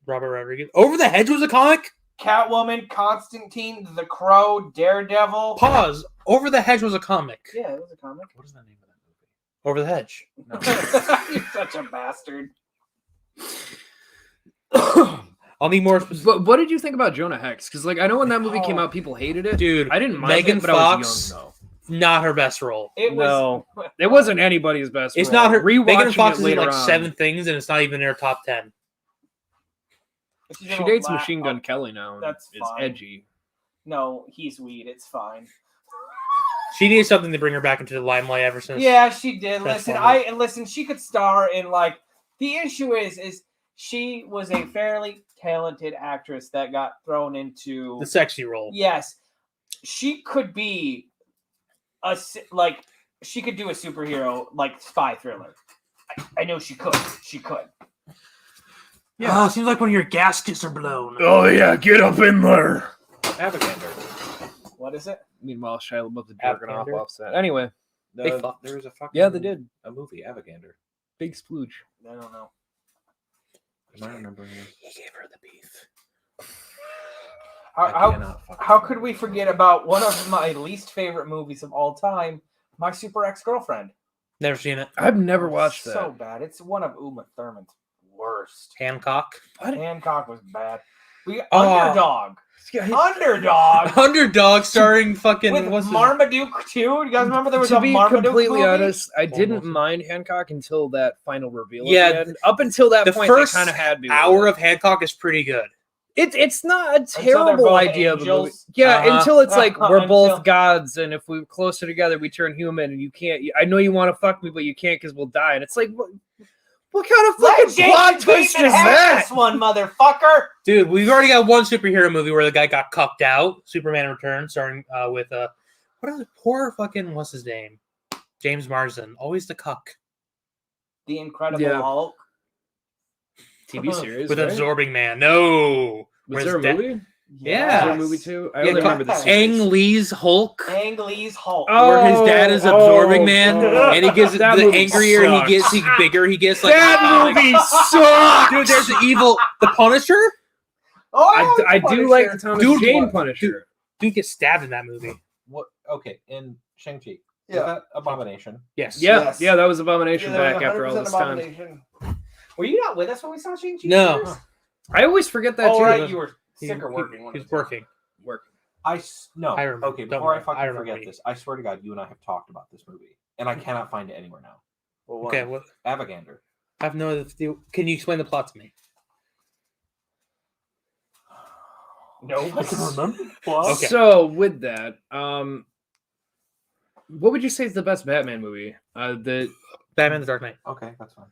Robert Rodriguez. Over the Hedge was a comic? Catwoman, Constantine, The Crow, Daredevil. Pause. Over the Hedge was a comic. Yeah, it was a comic. What is the name of that movie? Over the Hedge. No. You're such a bastard. I'll need more specific. But what did you think about Jonah Hex? Because like I know when that movie came Oh. out, people hated it. Dude, I didn't mind Megan it, but Fox, I was young though. not her best role. It was. No, it wasn't anybody's best. It's role. not her. Megan Rewatching Fox it is in later like on, 7 things, and it's not even in her top 10. She She dates Machine Gun Kelly now. And That's it's fine. edgy. No, he's weed. It's fine. She needs something to bring her back into the limelight ever since. Yeah, she did. Transformers. Listen. She could star in like. The issue is she was a fairly talented actress that got thrown into The sexy role. Yes, she could be she could do a superhero like spy thriller. I know she could. She could. Yeah, seems like one of your gaskets are blown. Oh yeah, get up in there. Avagander. What is it? Meanwhile, Shia LaBeouf jerking off Abgander? offset. Anyway, They fucked. There was a fucking yeah, they did. a movie, Avagander. Big splooge. I don't know. Am I remembering this? He gave her the beef. How could we forget about one of my least favorite movies of all time, My Super Ex-Girlfriend? Never seen it. I've never watched that. So bad. It's one of Uma Thurman's worst. Hancock. Hancock was bad. We Oh. Underdog. Underdog. Underdog starring fucking With what's his- Marmaduke too. You guys remember there was To a be Marmaduke completely movie? honest, I didn't Almost. mind Hancock until that final reveal. Yeah, at the end. Up until that the point, first they kind of had me. hour with of Hancock is pretty good. it. It's not a they're terrible both idea of a movie. angels. Yeah, Uh-huh. until it's like we're Until- both gods, and if we're closer together, we turn human, and you can't. I know you want to fuck me, but you can't because we'll die. And it's like, what kind of Let fucking plot Jason twist Bateman is have that? this one, motherfucker. Dude, we've already got one superhero movie where the guy got cucked out. Superman Returns, starring with what is it? Poor fucking what's his name? James Marsden, always the cuck The Incredible Yeah. Hulk. TV series with right? Absorbing Man. No, Was there a movie? Yeah. Was there a movie too? I Yeah, only remember the Ang series. Ang Lee's Hulk, Ang Lee's Hulk. Oh, where his dad is Absorbing Man, oh. and he gets That the movie angrier sucks. he gets, the bigger he gets. Like That movie sucks. Dude, there's the evil, the Punisher. Oh, I do Punisher. like the Thomas Dude, Jane what- Punisher. Dude gets stabbed in that movie. What? Okay, in Shang-Chi. Yeah. Was that Abomination? Yes. Yeah, Yes. yeah, that was Abomination Yeah, back after all 100% this time. Abomination. Were you not with us when we saw Shang-Chi? No. theaters? I always forget that Oh, too. right, you were sick or working. one of He's the two. working. No. I remember. Okay, Don't before I worry. fucking I remember forget you. this, I swear to God, you and I have talked about this movie, and I cannot find it anywhere now. Well, one. Okay, well, Avagander. I have no idea. Can you explain the plot to me? No, I can remember. Okay. So with that, what would you say is the best Batman movie? The Batman: The Dark Knight. Okay, that's fine.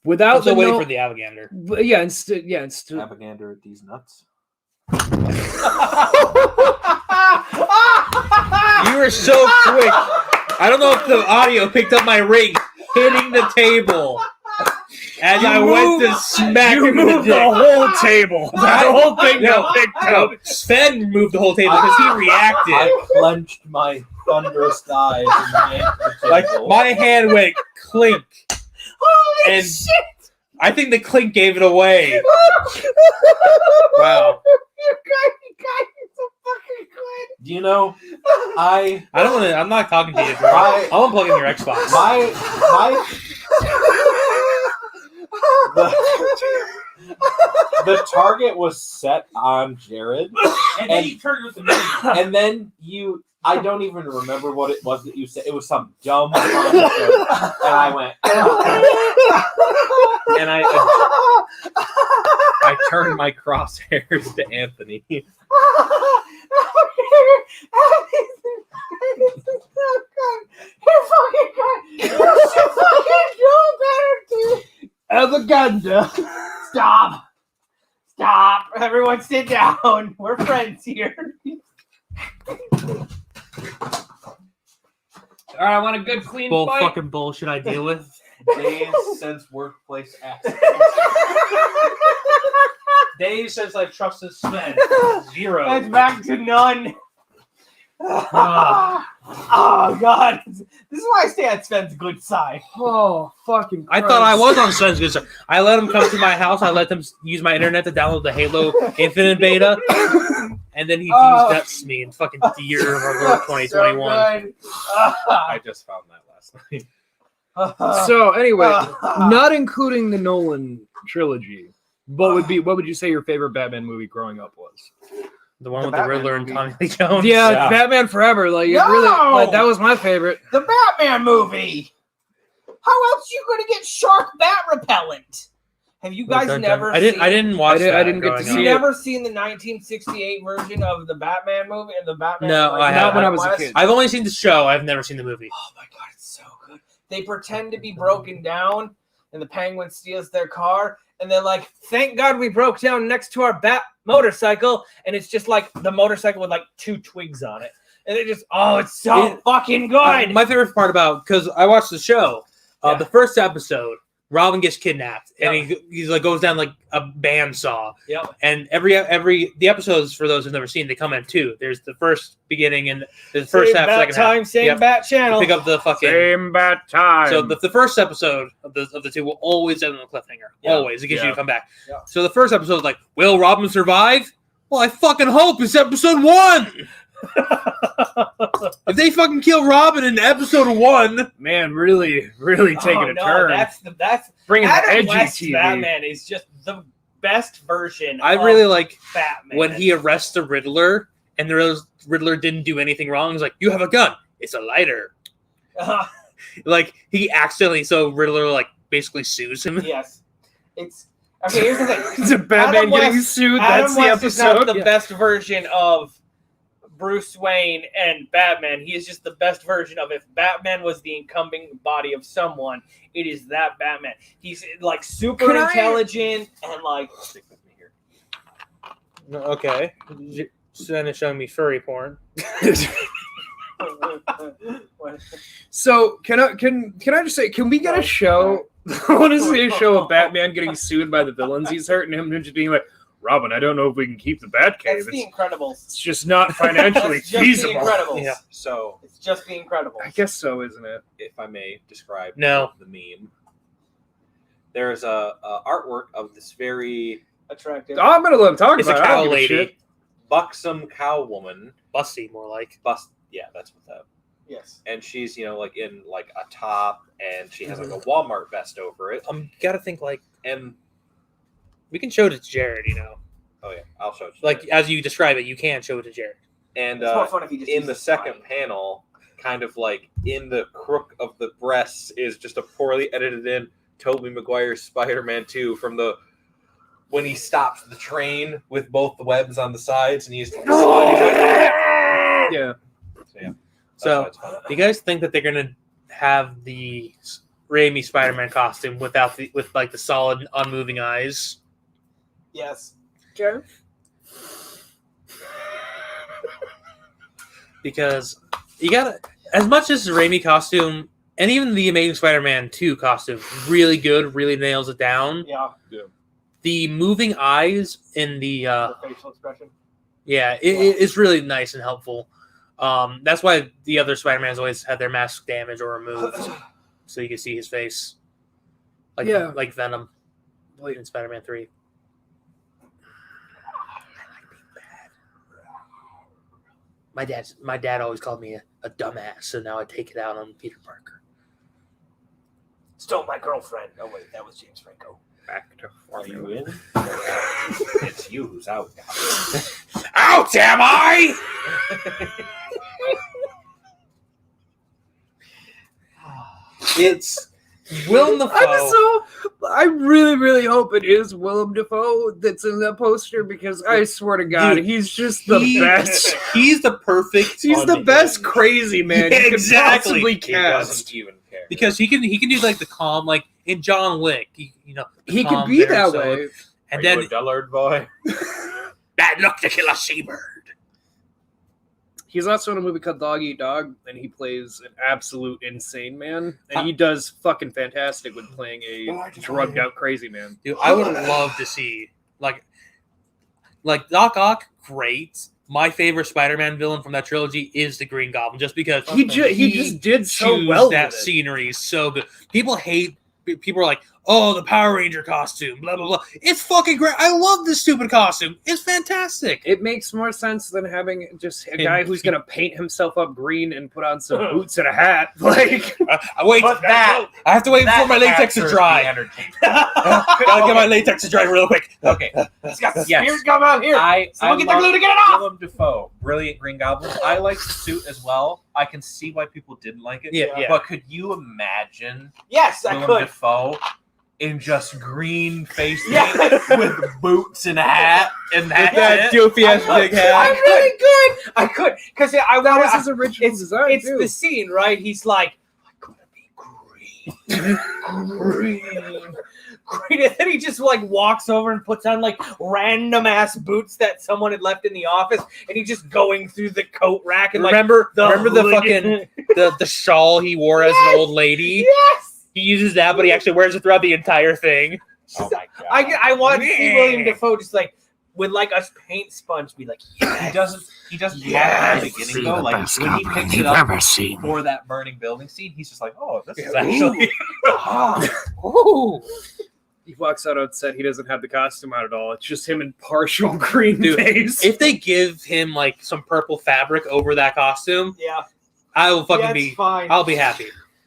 without I'm still the waiting no- for the Avagander. yeah, instead Avagander, Deez Nutz. You were so quick. I don't know if the audio picked up my ring hitting the table as I went to smack him in the dick. whole table. The whole thing got picked No, Sven moved the whole table because he reacted. I clenched my thunderous thighs and yanked the Like table. my hand went clink. And I think the clink gave it away. Wow. You guys are so fucking good. Do you know? I I don't want to. I'm not talking to you, bro. I- I'll unplug in your Xbox. the target was set on Jared, And then you turned with the movie. and then I don't even remember what it was that you said. It was some dumb line joke, and I went, and I turned my crosshairs to Anthony. Avaganda. Stop. Stop. Everyone sit down. We're friends here. All right, I want a good clean Bull fight. fucking bullshit I deal with. Days since workplace accident. Days since I trusted Sven. Zero. It's back to none. Oh God! This is why I stay on Sven's good side. Oh, fucking I Christ. thought I was on Sven's good side. I let them come to my house. I let them use my internet to download the Halo Infinite beta, and then he Nutz to me in fucking the year of our Lord 2021. I just found that last night. So anyway, not including the Nolan trilogy, what would you say your favorite Batman movie growing up was? The one with Batman the Riddler movie. and Tommy Lee Jones. Yeah, Batman Forever. Like it really, like, that was my favorite. The Batman movie. How else are you going to get shark bat repellent? Have you guys never? I didn't watch. I didn't get to You've see it. never seen the 1968 version of the Batman movie and the Batman? No, I Not haven't. when I was a kid. I've only seen the show. I've never seen the movie. Oh my God, it's so good. They pretend to be broken down, and the Penguin steals their car, and they're like, "Thank God we broke down next to our bat motorcycle," and it's just like the motorcycle with like 2 twigs on it, and it just it's so fucking good. My favorite part about, because I watched the show, the first episode, Robin gets kidnapped, and he's like goes down like a bandsaw. Yep. And the episodes, for those who've never seen, they come in 2. There's the first beginning and the first half, second half. Same bat channel. Pick up the fucking Same bat time. So the first episode of the 2 will always end on a cliffhanger. Yeah. Always. It gives you to come back. Yeah. So the first episode is like, will Robin survive? Well, I fucking hope it's episode 1. If they fucking kill Robin in episode 1, Man, really taking a turn. That's bringing the Adam edgy West's TV. Batman is just the best version. I of really like Batman when he arrests the Riddler and the Riddler didn't do anything wrong. He's like, you have a gun. It's a lighter. Like he accidentally, so Riddler like basically sues him. Yes, it's okay. Here's the thing: It's a Batman Adam getting West- sued. Adam That's the West is not episode. the best version of Bruce Wayne and Batman. He is just the best version of if Batman was the incumbent body of someone, it is that Batman. He's like super intelligent and like. Stick with me here. Okay. Then it's showing me furry porn. So can I just say, can we get a show? I want to see a show of Batman getting sued by the villains he's hurt, and him just being like, Robin, I don't know if we can keep the Batcave. That's the Incredibles. It's just not financially That's just feasible. the Incredibles. Yeah. So, It's just the Incredibles. I guess so, isn't it? if I may describe No. the meme, there's a artwork of this very Attractive. Oh, I'm gonna let him talk It's a about it. I cow don't give a lady. shit. buxom cow woman. Bussy, more like. Yeah, that's what that. Yes. And she's like in like a top, and she has like a Walmart vest over it. Gotta think like, And we can show it to Jared, oh yeah, I'll show it. to you. Like as you describe it, you can show it to Jared. And It's more fun if you just in use the the second spine. panel, kind of like in the crook of the breasts is just a poorly edited in Tobey Maguire's Spider-Man 2 from when he stops the train with both the webs on the sides and he's Yeah. So So, do you guys think that they're gonna have the Raimi Spider-Man costume with like the solid, unmoving eyes? Yes. Okay. Because you gotta, as much as the Raimi costume and even the Amazing Spider-Man 2 costume, really good, really nails it down. Yeah. The moving eyes in the The facial expression. it's really nice and helpful. That's why the other Spider-Mans always had their mask damaged or removed, so you can see his face, like Venom in Spider-Man 3. My dad always called me a dumbass, so now I take it out on Peter Parker. Stole my girlfriend. Oh wait, that was James Franco. Back to are you in? It's you who's out. Out am I? It's Willem Dafoe. I really, really hope it is Willem Dafoe that's in that poster because I swear to God, Dude, he's just the best. He's the perfect. He's the best crazy man Yeah, you could exactly. possibly He cast. doesn't even care. Because he can do like the calm, like in John Wick. He the could calm be there, that so- way. And Are then you a dullard boy. bad luck to kill a seabird. He's also in a movie called Dog Eat Dog, and he plays an absolute insane man. And he does fucking fantastic with playing a drugged out crazy man. Dude, I would love to see like Doc Ock, great, my favorite Spider-Man villain from that trilogy is the Green Goblin, just because He just did so chews well. That with it. scenery is so good. People are like, oh, the Power Ranger costume, blah blah blah. It's fucking great. I love this stupid costume. It's fantastic. It makes more sense than having just a guy who's gonna paint himself up green and put on some boots and a hat. Like, I wait for that. I have to wait for my latex to dry. Gotta get my latex to dry real quick. Okay. It's got the Yes. spirit come out here. Someone get the glue to get it off. Willem Dafoe, brilliant Green Goblin. I like the suit as well. I can see why people didn't like it. Yeah. But could you imagine Yes, I Willem could. Dafoe in just green face Yes. with boots and a hat and That that's it? doofy ass I big could. hat. I really could. I could. Because that was his original design It's too. the scene, right? He's like, I gotta be green. green. Green. And then he just like walks over and puts on like random ass boots that someone had left in the office, and he's just going through the coat rack and Remember the hood. fucking the shawl he wore as an old lady? Yes. He uses that, but he actually wears it throughout the entire thing. Oh my god. I want to see William Dafoe just like with like a paint sponge be like, He doesn't have it at the beginning though. Like when he picks it up for that burning building scene, he's just like, "Oh, this is actually." Ooh. He walks out on set. He doesn't have the costume on at all. It's just him in partial green Dude, face. If they give him like some purple fabric over that costume, yeah, I will fucking yeah, be. it's fine. I'll be happy.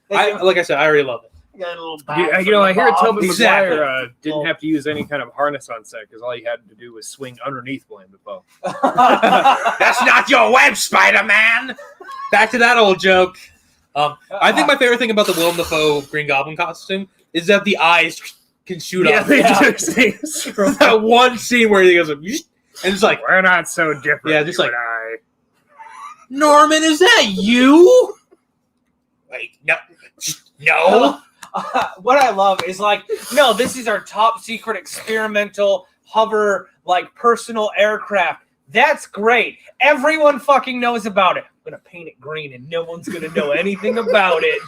They give- Like I said, I already love it. got a little You know, I hear Tobey Exactly. Maguire didn't have to use any kind of harness on set because all he had to do was swing underneath William Dafoe. That's not your web, Spider-Man. Back to that old joke. I think my favorite thing about the Willem Dafoe Green Goblin costume is that the eyes can shoot up. they do. From that one scene where he goes, and it's like, We're not so different. Yeah, just you like- and I. Norman, is that you? Wait, no. What I love is like, no, this is our top secret experimental hover, like personal aircraft. That's great. Everyone fucking knows about it. I'm gonna paint it green and no one's gonna know anything about it.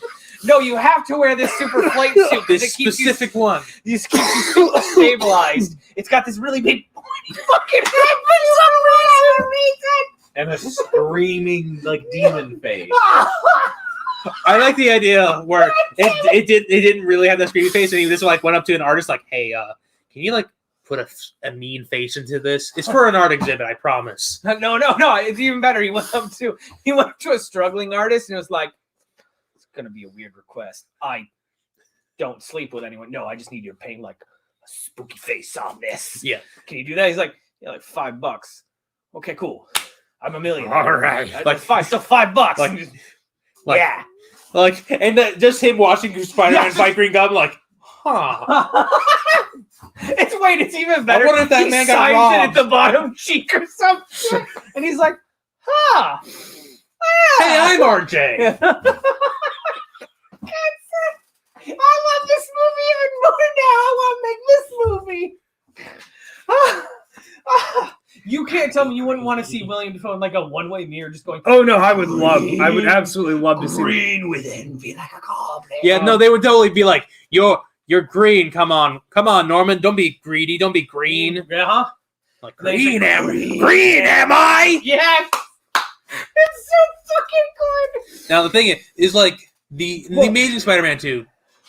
No, you have to wear this super flight suit because This it keeps specific one. This keeps you super stabilized. It's got this really big pointy fucking head for some reason. And a screaming like demon face. I like the idea where it didn't really have that screaming face, and he just like went up to an artist like, "Hey, can you like put a mean face into this? It's for an art exhibit, I promise." No. It's even better. He went up to a struggling artist and was like, "It's gonna be a weird request. I don't sleep with anyone. No, I just need you to paint like a spooky face on this. Yeah. Can you do that?" He's like, "Yeah, like $5. Okay, cool. I'm a millionaire. All right. Like $5. Like- And just- like- yeah. Like, and just him watching Spider-Man fight Green Goblin, like, huh? It's even better. I wonder if that He man got signs it at robbed. the bottom cheek or something, and he's like, "Huh." Hey, I'm RJ. I love this movie even more now. I want to make this movie. You can't tell me you wouldn't want to see William Dafoe in like a one-way mirror just going, Oh no, I would absolutely love to see. green with envy like a goblin. Yeah, no, they would totally be like, you're green. Come on, Norman. Don't be greedy. Don't be green. Yeah. Like They green say, green am I? Yes. It's so fucking good. Now the thing is like the Amazing Spider-Man 2,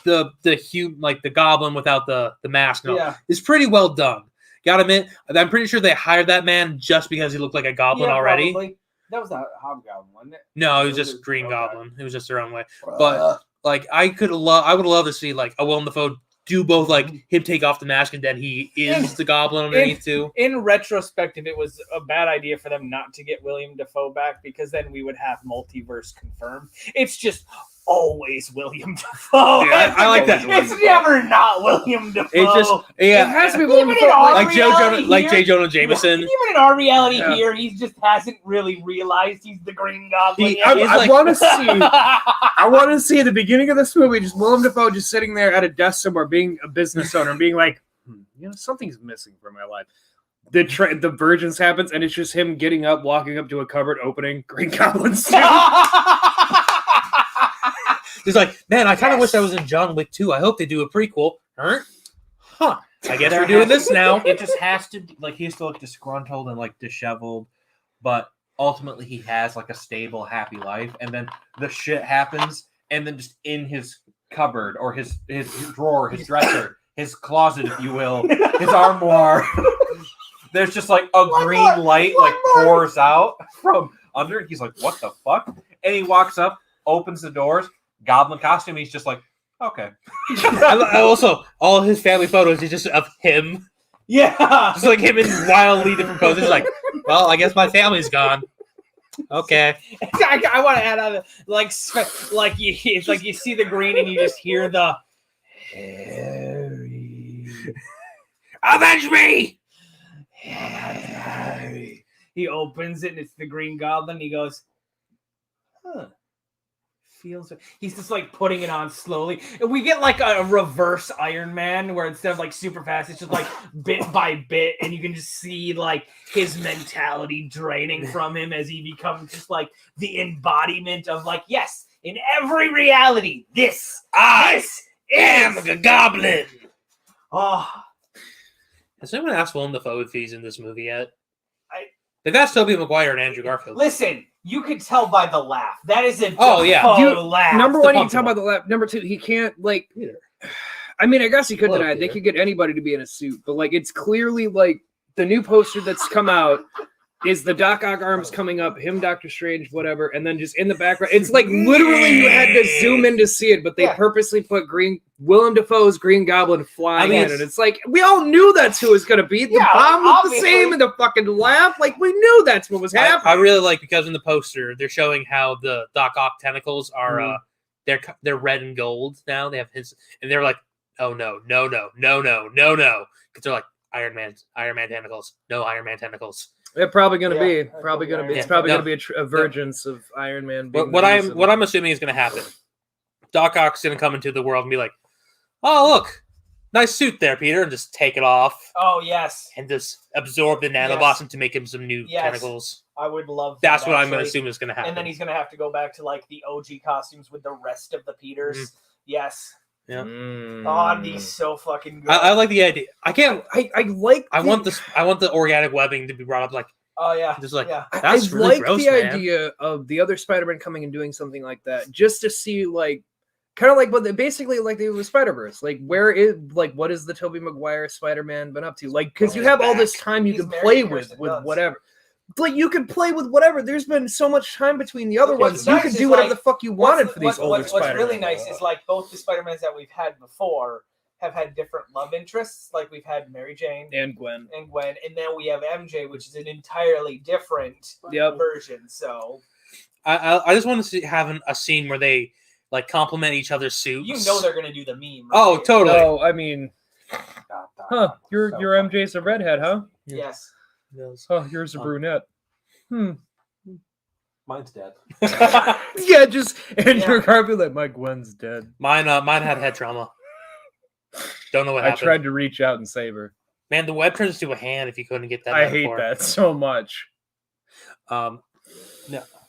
the Goblin without the mask, and all, Yeah. is pretty well done. Gotta admit, I'm pretty sure they hired that man just because he looked like a goblin already. Probably. That was the Hobgoblin, wasn't it? No, it was It was just Green okay. Goblin. It was just their own way. But like, I would love to see like a Willem Dafoe do both, like him take off the mask and then he is the Goblin underneath too. In retrospective, it was a bad idea for them not to get William Dafoe back because then we would have multiverse confirmed. It's just always William Dafoe. Yeah, I like that. It's never not William Dafoe. It's just It has to be William Even in Dafoe. our like reality J. here- Jonah Jameson. Even in our reality Yeah. here, he just hasn't really realized he's the Green Goblin. He- yet. I want to see. I want to see at the beginning of this movie just Willem Dafoe just sitting there at a desk somewhere, being a business owner, and being like, something's missing from my life. The Virgins happens, and it's just him getting up, walking up to a cupboard, opening Green Goblin's suit. He's like, man, I kind of wish I was in John Wick 2. I hope they do a prequel. Huh? I guess we're doing this now. It just has to like he has to look disgruntled and like disheveled, but ultimately he has like a stable, happy life, and then the shit happens, and then just in his cupboard or his drawer, his dresser, his closet, if you will, his armoire, there's just like a green light like pours out from under. He's like, what the fuck? And he walks up, opens the doors, goblin costume. He's just like, okay. I also, all his family photos is just of him. Yeah, Just like him in wildly different poses. Like, well, I guess my family's gone. Okay. I want to add on like it's like you see the green and you just hear the Harry, Avenge me! Harry. He opens it and it's the Green Goblin. He goes, huh. Feels it. He's just like putting it on slowly. And we get like a reverse Iron Man where instead of like super fast, it's just like bit by bit, and you can just see like his mentality draining from him as he becomes just like the embodiment of like, yes, in every reality, this am a goblin. Oh, Has anyone asked Willem Dafoe if he's in this movie yet? They've asked Tobey Maguire and Andrew Garfield. listen, you could tell by the laugh. That is a laugh. Number one, you can tell by the laugh. Number two, he can't like. I mean, I guess he could deny it. They could get anybody to be in a suit, but like, it's clearly like the new poster that's come out is the Doc Ock arms coming up, him, Doctor Strange, whatever, and then just in the background, it's like literally you had to zoom in to see it, but they purposely put Willem Dafoe's Green Goblin flying in, and it's like we all knew that's who it was going to be. The bomb looked the same, and the fucking laugh, like we knew that's what was happening. I really like because in the poster they're showing how the Doc Ock tentacles are they're red and gold now. They have his, and they're like, oh no, because they're like Iron Man tentacles, no Iron Man tentacles. It's probably going to be. It's probably going to be a vergence of Iron Man. Being what I'm assuming is going to happen. Doc Ock's going to come into the world and be like, "Oh, look, nice suit there, Peter," and just take it off. Oh yes, and just absorb the nanobots to make him some new tentacles. I would love. That's what I'm going to assume is going to happen. And then he's going to have to go back to like the OG costumes with the rest of the Peters. Mm-hmm. Yes. Yeah. Oh, it'd be so fucking good. I like the idea. I want the organic webbing to be brought up. Like, oh yeah, just like that's really gross, the idea of the other Spider-Man coming and doing something like that, just to see like, kind of like what they basically like they do with Spider-Verse. Like, what is the Tobey Maguire Spider-Man been up to? Like, because you have all this time you can play with whatever. Like, you can play with whatever. There's been so much time between the other ones. You can do whatever the fuck you wanted for these older Spider-Man. What's really nice is, like, both the Spider-Mans that we've had before have had different love interests. Like, we've had Mary Jane. And Gwen. And then we have MJ, which is an entirely different version. So, I just want to have a scene where they, like, compliment each other's suits. You know they're going to do the meme. Right? Oh, totally. No, I mean, your MJ's a redhead, huh? Yes. Oh, yours a brunette. Mine's dead. Yeah, just Andrew Garfield. Like, my Gwen's dead. Mine had head trauma. Don't know what happened. I tried to reach out and save her. Man, the web turns to a hand if you couldn't get that. I hate that so much. No.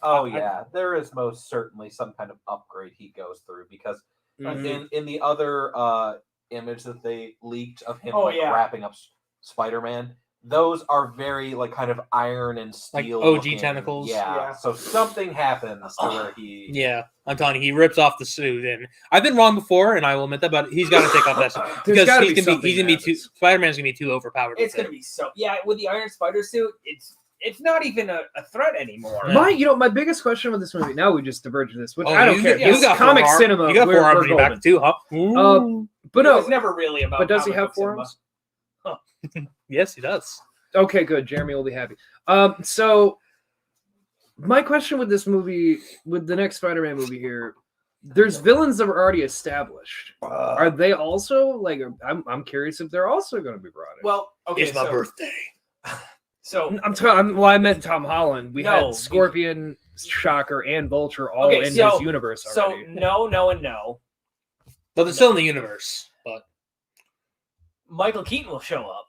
Oh yeah, there is most certainly some kind of upgrade he goes through because in the other image that they leaked of him wrapping up Spider-Man. Those are very like kind of iron and steel, like OG tentacles. Yeah. So something happens to where he. Yeah, I'm telling you, he rips off the suit, and I've been wrong before, and I will admit that. But he's got to take off that suit because he's gonna be too. Spider-Man's gonna be too overpowered. It's gonna be so. Yeah, with the Iron Spider suit, it's not even a threat anymore. My biggest question with this movie. Now we just diverge this, which I don't care. You got comic cinema. You got forearms in your back too, huh? But no, it's never really about. But does he have forearms? Yes, he does. Okay, good. Jeremy will be happy. So my question with this movie, with the next Spider-Man movie here, there's villains that were already established. Are they also like? I'm curious if they're also going to be brought in. Well, okay, it's my birthday. So I meant Tom Holland. We had Scorpion, Shocker, and Vulture all in his universe already. So no, and no. But they're still in the universe. But Michael Keaton will show up.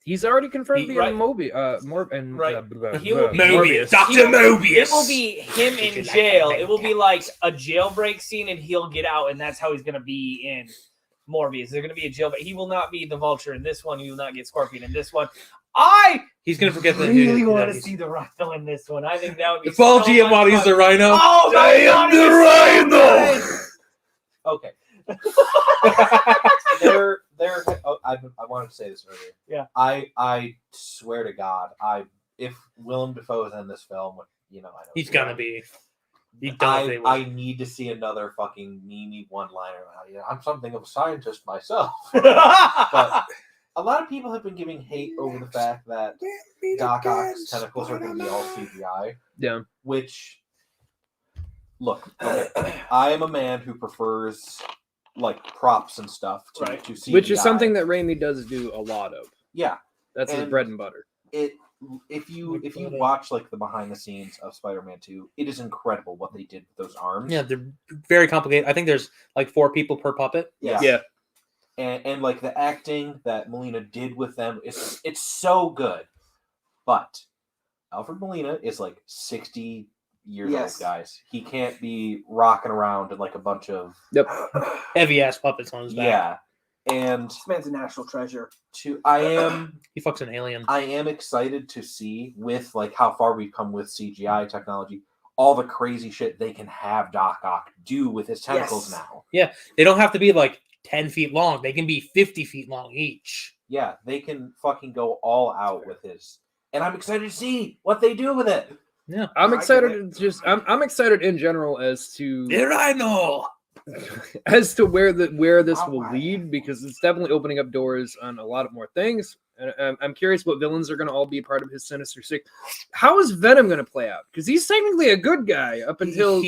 He's already confirmed being Mobius. Mobius. Dr. Mobius. It will be him in jail. It will be like a jailbreak scene, and he'll get out, and that's how he's going to be in Morbius. There's going to be a jailbreak. He will not be the Vulture in this one. He will not get Scorpion in this one. He's gonna forget that. really want to see the Rhino in this one. I think that would be If Paul so Giamatti's much the fun. Rhino. Oh my God, the okay. I wanted to say this earlier. Yeah. I swear to God, if Willem Dafoe is in this film, I know He's gonna be. I need to see another fucking meme one-liner. I'm something of a scientist myself. But a lot of people have been giving hate over the fact that Doc Ock's tentacles are going to be all CGI. Yeah. Which, look, okay, I am a man who prefers like props and stuff to CGI. Which is something that Raimi does do a lot of. Yeah. That's his bread and butter. If you watch like the behind the scenes of Spider-Man 2, it is incredible what they did with those arms. Yeah, they're very complicated. I think there's like 4 people per puppet. Yeah. And like the acting that Molina did with them it's so good. But Alfred Molina is like 60 years old, guys. He can't be rocking around in like a bunch of heavy ass puppets on his back. Yeah. And this man's a national treasure. He fucks an alien. I am excited to see with like how far we've come with CGI technology, all the crazy shit they can have Doc Ock do with his tentacles now. Yeah, they don't have to be like 10 feet long. They can be 50 feet long each. Yeah, they can fucking go all out with his. And I'm excited to see what they do with it. Yeah, I'm excited. I'm excited in general as to the Rhino. As to where this will lead, because it's definitely opening up doors on a lot of more things. And I'm curious what villains are going to all be part of his Sinister Six. How is Venom going to play out? Because he's technically a good guy up until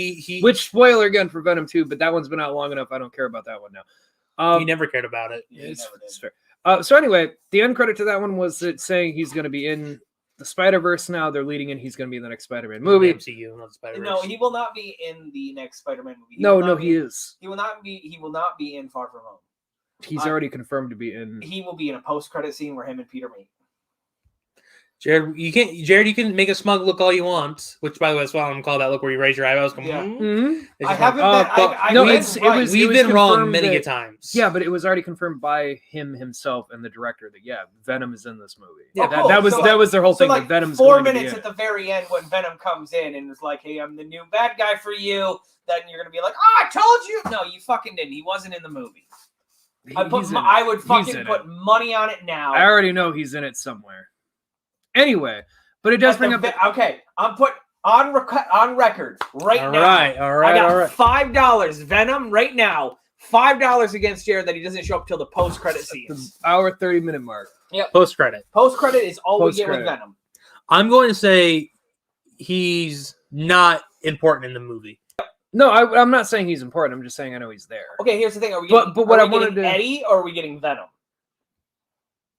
which spoiler again for Venom 2, but that one's been out long enough. I don't care about that one now. He never cared about it. It's fair. So anyway, the end credit to that one was it saying he's going to be in the Spider-Verse now. They're leading in he's going to be in the next Spider-Man movie. MCU, not the Spider-Verse. No, he will not be in the next Spider-Man movie. He is. He will not be in Far From Home. He's already confirmed to be in. He will be in a post-credit scene where him and Peter meet. Jared, you can make a smug look all you want. Which, by the way, that's why I'm called that look where you raise your eyebrows. I haven't. We've been wrong many times. Yeah, but it was already confirmed by him himself and the director that Venom is in this movie. Yeah, that was their whole thing. Like Venom's 4 minutes at the very end when Venom comes in and is like, "Hey, I'm the new bad guy for you." Then you're gonna be like, "Oh, I told you." No, you fucking didn't. He wasn't in the movie. I would fucking put money on it now. I already know he's in it somewhere. Anyway, but it does bring up. Okay, I'm put on record right now. All right. I got $5 Venom right now. $5 against Jared that he doesn't show up till the post-credit scenes. The hour 30-minute mark. Yeah, post-credit. Post-credit is all we get with Venom. I'm going to say he's not important in the movie. No, I'm not saying he's important. I'm just saying I know he's there. Okay, here's the thing: are we getting Eddie or are we getting Venom?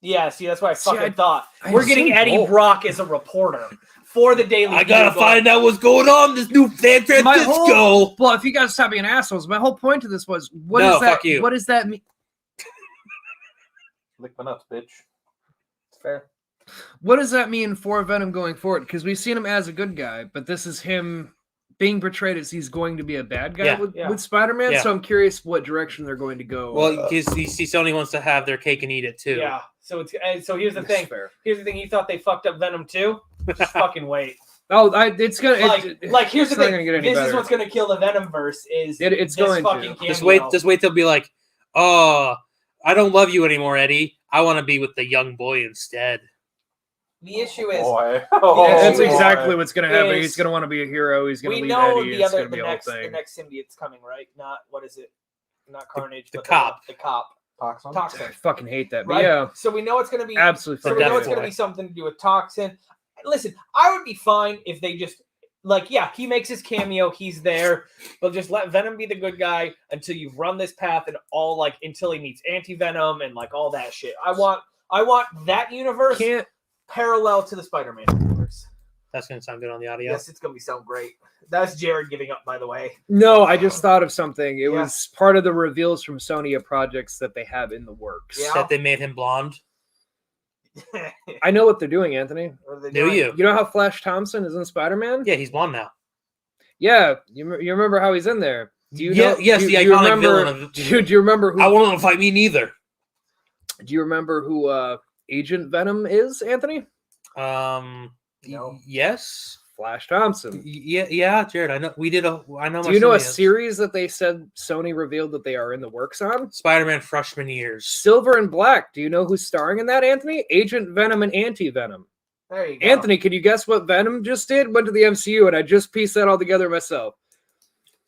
Yeah, see, that's what I fucking thought. We're getting Eddie Brock as a reporter for the Daily. I gotta find out what's going on. This new San Francisco. Well, if you guys stop being assholes, my whole point to this was, what does that mean? Lick my nuts, bitch. It's fair. What does that mean for Venom going forward? Because we've seen him as a good guy, but this is him being portrayed as he's going to be a bad guy with Spider-Man. So I'm curious what direction they're going to go. Well, because Sony wants to have their cake and eat it too. Yeah. So here's the thing. Here's the thing. You thought they fucked up Venom too? Just fucking wait. Oh, it's gonna here's the thing. This is what's gonna kill the Venomverse. It's going to just wait. They'll be like, oh, I don't love you anymore, Eddie. I want to be with the young boy instead. The issue is that's exactly what's going to happen. He's going to want to be a hero. He's going to leave Eddie. The next symbiote's coming, right? Not what is it? Not Carnage. The cop. The cop. Toxin. I fucking hate that. But right? yeah. So we know it's going to be absolutely. So we know it's going to be something to do with Toxin. Listen, I would be fine if they just he makes his cameo. He's there, but just let Venom be the good guy until you've run this path and all until he meets Anti-Venom and all that shit. I want that universe. Parallel to the Spider-Man universe. That's going to sound good on the audio. Yes, it's going to sound great. That's Jared giving up, by the way. No, I just thought of something. It was part of the reveals from Sony of projects that they have in the works. Yeah. That they made him blonde. I know what they're doing, Anthony. Do you? You know how Flash Thompson is in Spider-Man? Yeah, he's blonde now. Yeah, you remember how he's in there. Do you know? Yes, the iconic villain. Do you remember who? I won't fight me neither. Do you remember who Agent Venom is, Anthony? No. Yes. Flash Thompson. Yeah, Jared. I know we did a. I know. Do you know a series that they said Sony revealed that they are in the works on? Spider-Man freshman years. Silver and Black. Do you know who's starring in that, Anthony? Agent Venom and Anti-Venom. There you go. Anthony, can you guess what Venom just did? Went to the MCU, and I just pieced that all together myself.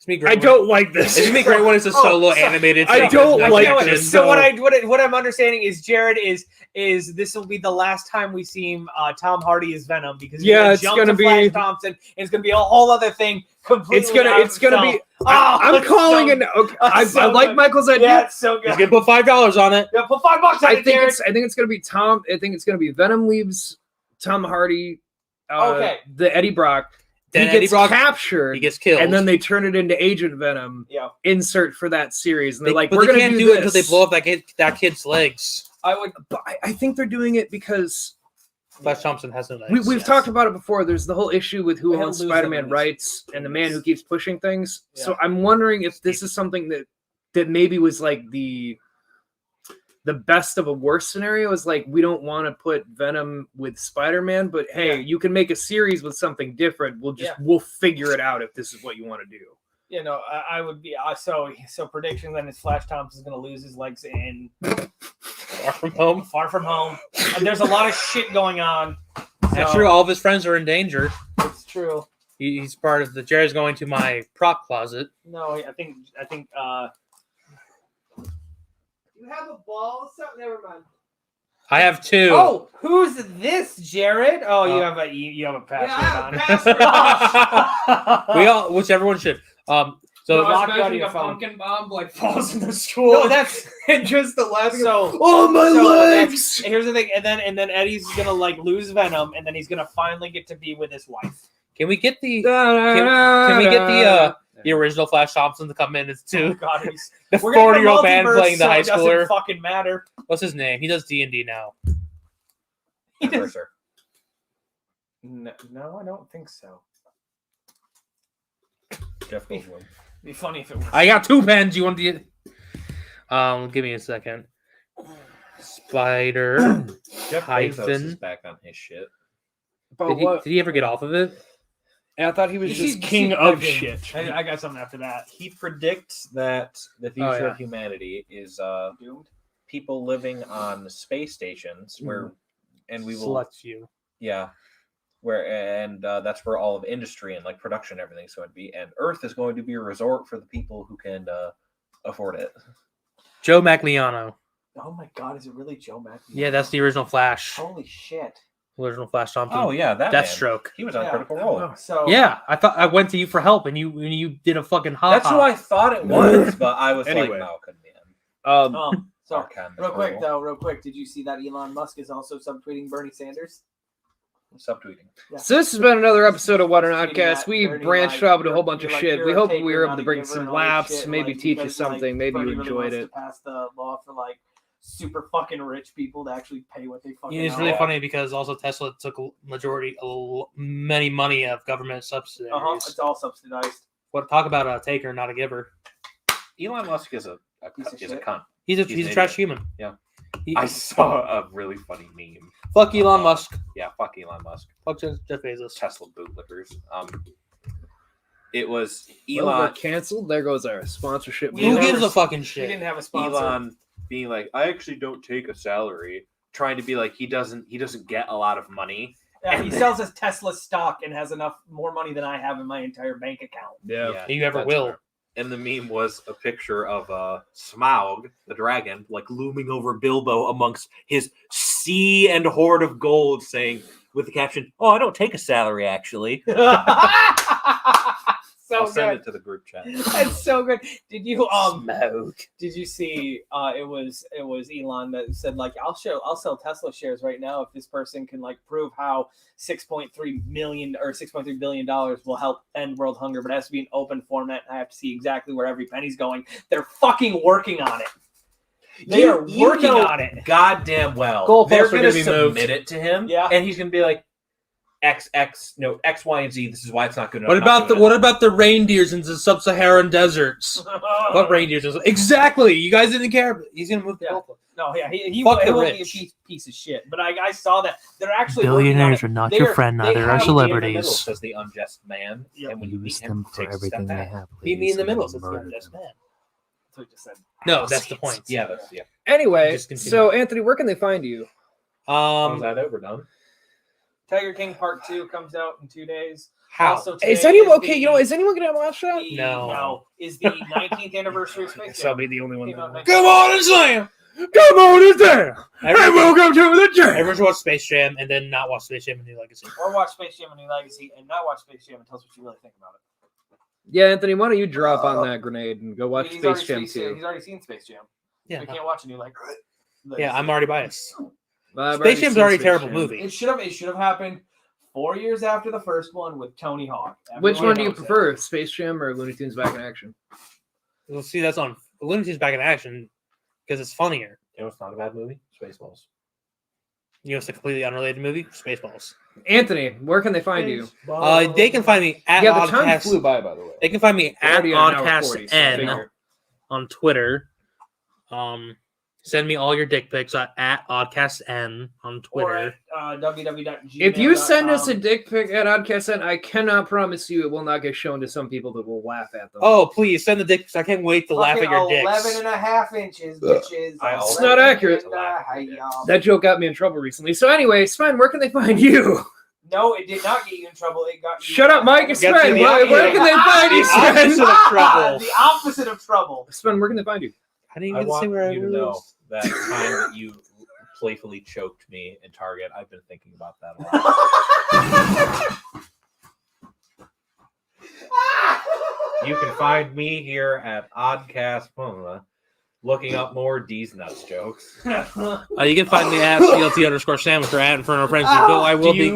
I don't like this. It's gonna be great when it's a solo animated. I don't like this. So what I'm understanding is Jared is this will be the last time we see him, Tom Hardy as Venom, because it's gonna be Flash Thompson, and it's gonna be a whole other thing completely. It's gonna be. I'm calling it. Okay, I like Michael's idea. Yeah, it's so good. He's gonna put $5 on it. Yeah, put $5 on it, Jared. I think it's gonna be Tom. I think it's gonna be Venom leaves Tom Hardy. Okay. The Eddie Brock. Then he gets Eddie Brock captured. He gets killed, and then they turn it into Agent Venom. Yeah. Insert for that series, and they're like, but "We're they gonna can't do it until they this." blow up that kid's legs. But I think they're doing it because Flash Thompson has no legs. we've talked about it before. There's the whole issue with who We owns lose Spider-Man them in rights and the man who keeps pushing things. Yeah. So I'm wondering if this is something that maybe was like the best of a worst scenario is like, we don't want to put Venom with Spider-Man, but hey, you can make a series with something different. We'll figure it out if this is what you want to do. You know, I would be so prediction then is Flash Thompson's going to lose his legs in Far From Home. Far From Home. And there's a lot of shit going on. That's true. All of his friends are in danger. It's true. He's part of the. Jared's going to my prop closet. No, I think. You have a ball? So never mind. I have two. Oh, who's this, Jared? Oh, you have a password on. We all, which everyone should. So knock you out of your phone. Pumpkin bomb like falls in the school. No, that's and just the laughing. so. Oh my legs! Here's the thing, and then Eddie's gonna like lose Venom, and then he's gonna finally get to be with his wife. Can we get the? Can we get the original Flash Thompson to come in as Oh two? God, The we're getting a 40-year-old man multiverse, playing the so high it doesn't schooler. fucking matter. What's his name? He does D&D now. No, I don't think so. Jeff Goldblum. Be funny if it was. I got two pens. You want to? Give me a second. Spider. Jeff Bezos Hyphen. is back on his shit. Did he ever get off of it? I thought he was You just see- king see- of okay. shit. I got something after that. He predicts that the future yeah. of humanity is Doomed. people living on space stations where, and we will, Select you. yeah, that's where all of industry and like production and everything's going to be, and Earth is going to be a resort for the people who can afford it. Joe Magliano. Oh my God, is it really Joe Mack? Yeah, that's the original Flash. Holy shit. Original Flash Thompson. Oh yeah, that Deathstroke. man. He was on Yeah. Critical Role. So Yeah, I thought I went to you for help, and you did a fucking hot. That's who I thought it was, but I was Anyway. like, no, it couldn't be him. So Mark Hamill. real quick, did you see that Elon Musk is also subtweeting Bernie Sanders? Subtweeting. Yeah. So this has been another episode of What an Tweeting Oddcast. that We Bernie, branched like, out with a whole you're- bunch of you're like, shit. you're We a hope taker, we were not able to a bring giver some and all this laughs, shit, maybe like, teach you because, like, something, maybe Bernie you really enjoyed wants it. to pass the law for like super fucking rich people to actually pay what they fucking. It's owe. really funny because also Tesla took many money of government subsidies. It's all subsidized. What talk about a taker, not a giver? Elon Musk is a Piece of is a shit. cunt. He's an a trash idiot. human. Yeah. I saw a really funny meme. fuck Elon Musk. Yeah, fuck Elon Musk. Fuck Jeff Bezos. Tesla bootlickers. It was Well, Elon. we're canceled. There goes our sponsorship. We Who never- gives a fucking He shit? didn't have a sponsor. Elon being like, I actually don't take a salary. Trying to be like he doesn't get a lot of money. Yeah, he sells his Tesla stock and has more money than I have in my entire bank account. Yeah. You ever that's will. fair. And the meme was a picture of Smaug, the dragon, like looming over Bilbo amongst his sea and hoard of gold, saying with the caption, "Oh, I don't take a salary, actually." So I'll send good. it to the group chat. That's so good. Did you Smoke. Did you see? It was Elon that said like I'll sell Tesla shares right now if this person can like prove how $6.3 million or $6.3 billion will help end world hunger, but it has to be an open format. I have to see exactly where every penny's going. They're fucking working on it. They are working on it. Goddamn well. Goalposts They're are going gonna to be submit moved. it to him, Yeah. and he's going to be like, X, Y, and Z. This is why it's not good enough. What about the reindeers in the sub-Saharan deserts? What reindeers? Exactly. You guys didn't care. He's gonna move the Yeah. goalpost. No, yeah, he Fuck the will be a rich. piece of shit. But I saw that they're actually Billionaires are working on not it. your friend, They neither are have- celebrities. Says the unjust man. Yep. And when you Use meet him, them for take a step everything they back. have. Meet me in the please, middle, and says the murder unjust them. man. That's what you just said. No, that's the point. Yeah, that's yeah. Anyway, Just continue. so Anthony, where can they find you? How's that overdone? Tiger King Part 2 comes out in 2 days. How? Also, Is today anyone the- okay? You know, is anyone gonna watch that? No. Is the 19th anniversary of Space I'll Jam. be the only one. Came out Come on and slam! Come on, it's there. Everyone, welcome to the jam. everyone should watch Space Jam and then not watch Space Jam and New Legacy. Or watch Space Jam: A New Legacy and not watch Space Jam and tell us what you really think about it. Yeah, Anthony, why don't you drop on that grenade and go watch He's Space Jam already 2? He's already seen Space Jam. Yeah, We can't watch a new yeah, I'm already biased. I've Space Jam's seen already a Space terrible Jam. movie. It should have happened 4 years after the first one with Tony Hawk. Which Everyone one do you knows it. prefer, Space Jam or Looney Tunes Back in Action? We'll see, that's on Looney Tunes Back in Action because it's funnier. You know, it's not a bad movie. Spaceballs. You know, it's a completely unrelated movie. Spaceballs. Anthony, where can they find you? They can find me at Yeah, the time Oddcast. flew by the way. They can find me We're at already at an hour 40, so OddcastN figure. on Twitter. Send me all your dick pics at OddcastN on Or Twitter. at www.gmail.com. If you send us a dick pic at Oddcast, I cannot promise you it will not get shown to some people that will laugh at them. Oh, please send the dick pics. I can't wait to laugh at your 11 dicks. and a half inches, bitches. It's not accurate. That joke got me in trouble recently. So anyway, Sven, where can they find you? No, it did not get you in trouble. It got you. Shut up, Mike. It's Gets you Sven. the Where can they find you, opposite Sven? of trouble. The opposite of trouble. Sven, where can they find you? I didn't I even want see where you to I know was. that time that you playfully choked me in Target. I've been thinking about that a lot. You can find me here at Oddcast, looking up more Deez Nutz jokes. You can find me at CLT_sandwich or at Inferno Frenzy. Though I will be,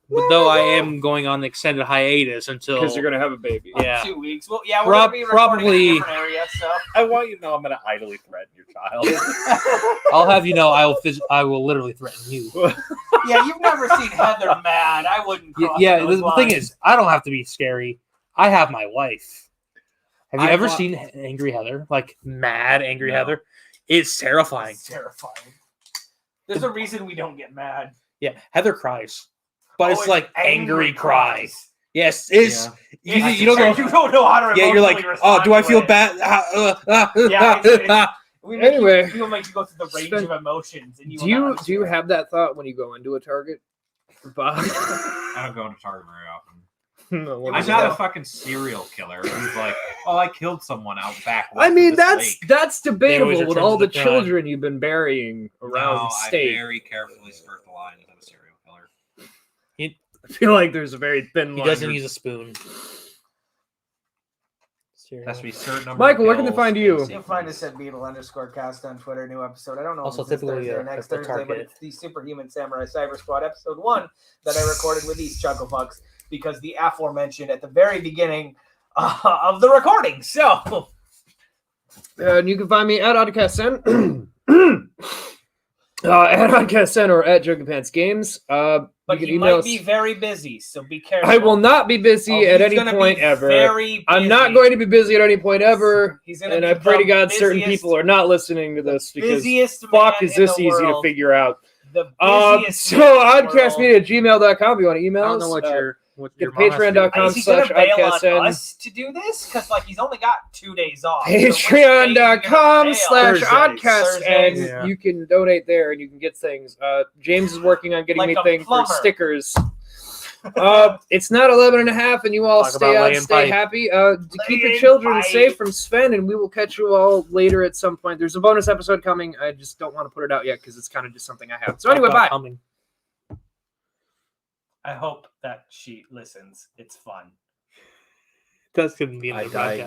though I am going on an extended hiatus until Because you're gonna have a baby. yeah. 2 weeks. Well, yeah, we're gonna be recording in a different area, so. I want you to know I'm going to idly threaten your child. I'll have you know I will literally threaten you. Yeah, you've never seen Heather mad. I wouldn't. Cross Yeah, those the thing lines. is, I don't have to be scary. I have my wife. Have you I ever thought- seen Angry Heather? Like mad Angry No. Heather? It's terrifying. It's terrifying. There's a reason we don't get mad. Yeah, Heather cries, but it's Oh, like angry cries. Yes, it's Yeah. you don't You don't know how to. yeah. You're like, emotionally oh, do I respond feel to it. bad? Yeah, it's- We make Anyway. you make you go through the range Sven, of emotions, and you Do will you not do you understand. have that thought when you go into a Target? Bob? I don't go into Target very often. No, what I'm is not that? a fucking serial killer who's like, oh, I killed someone out back. I west of mean, this that's lake. They always debatable with return all to the the crime. children you've been burying around No, the I state. very carefully skirt the line as a serial killer. I feel like there's a very thin He line. doesn't use a spoon. Has to be a certain number. Michael, of where can they kills find you? and You'll find us at Beetle_cast on Twitter. New episode. I don't know Also if it's this typically, Thursday or next at the Thursday, but Target. it's the Superhuman Samurai Cyber Squad episode 1 that I recorded with these chucklefucks because the aforementioned at the very beginning of the recording. So And you can find me at Oddcast at Oddcast or at Joking Pants Games. but you he can email might us. be very busy, so be careful. I will not be busy Oh, at he's any gonna point be ever. Very I'm not busy. going to be busy at any point ever. He's gonna And be I pray to the God certain busiest- people are not listening to this because busiest fuck man is this in the easy to world. figure out. The So busiest man in the world. oddcastmedia@gmail.com. You want to email I don't us? know what what get your mom has to do. patreon.com. Is he gonna bail /oddcastn. on us to do this? Because like he's only got 2 days off. So which days is he gonna bail? Patreon.com/oddcast, Thursdays. and Yeah. you can donate there and you can get things. James is working on getting Like me a things plumber. for stickers. It's not 11:30, and you all Talk stay about out, laying stay pipe. happy. To keep your Laying children pipe. safe from Sven, and we will catch you all later at some point. There's a bonus episode coming. I just don't want to put it out yet because it's kind of just something I have. So anyway, bye. Coming. I hope that she listens. It's fun. That's gonna be in I the died podcast.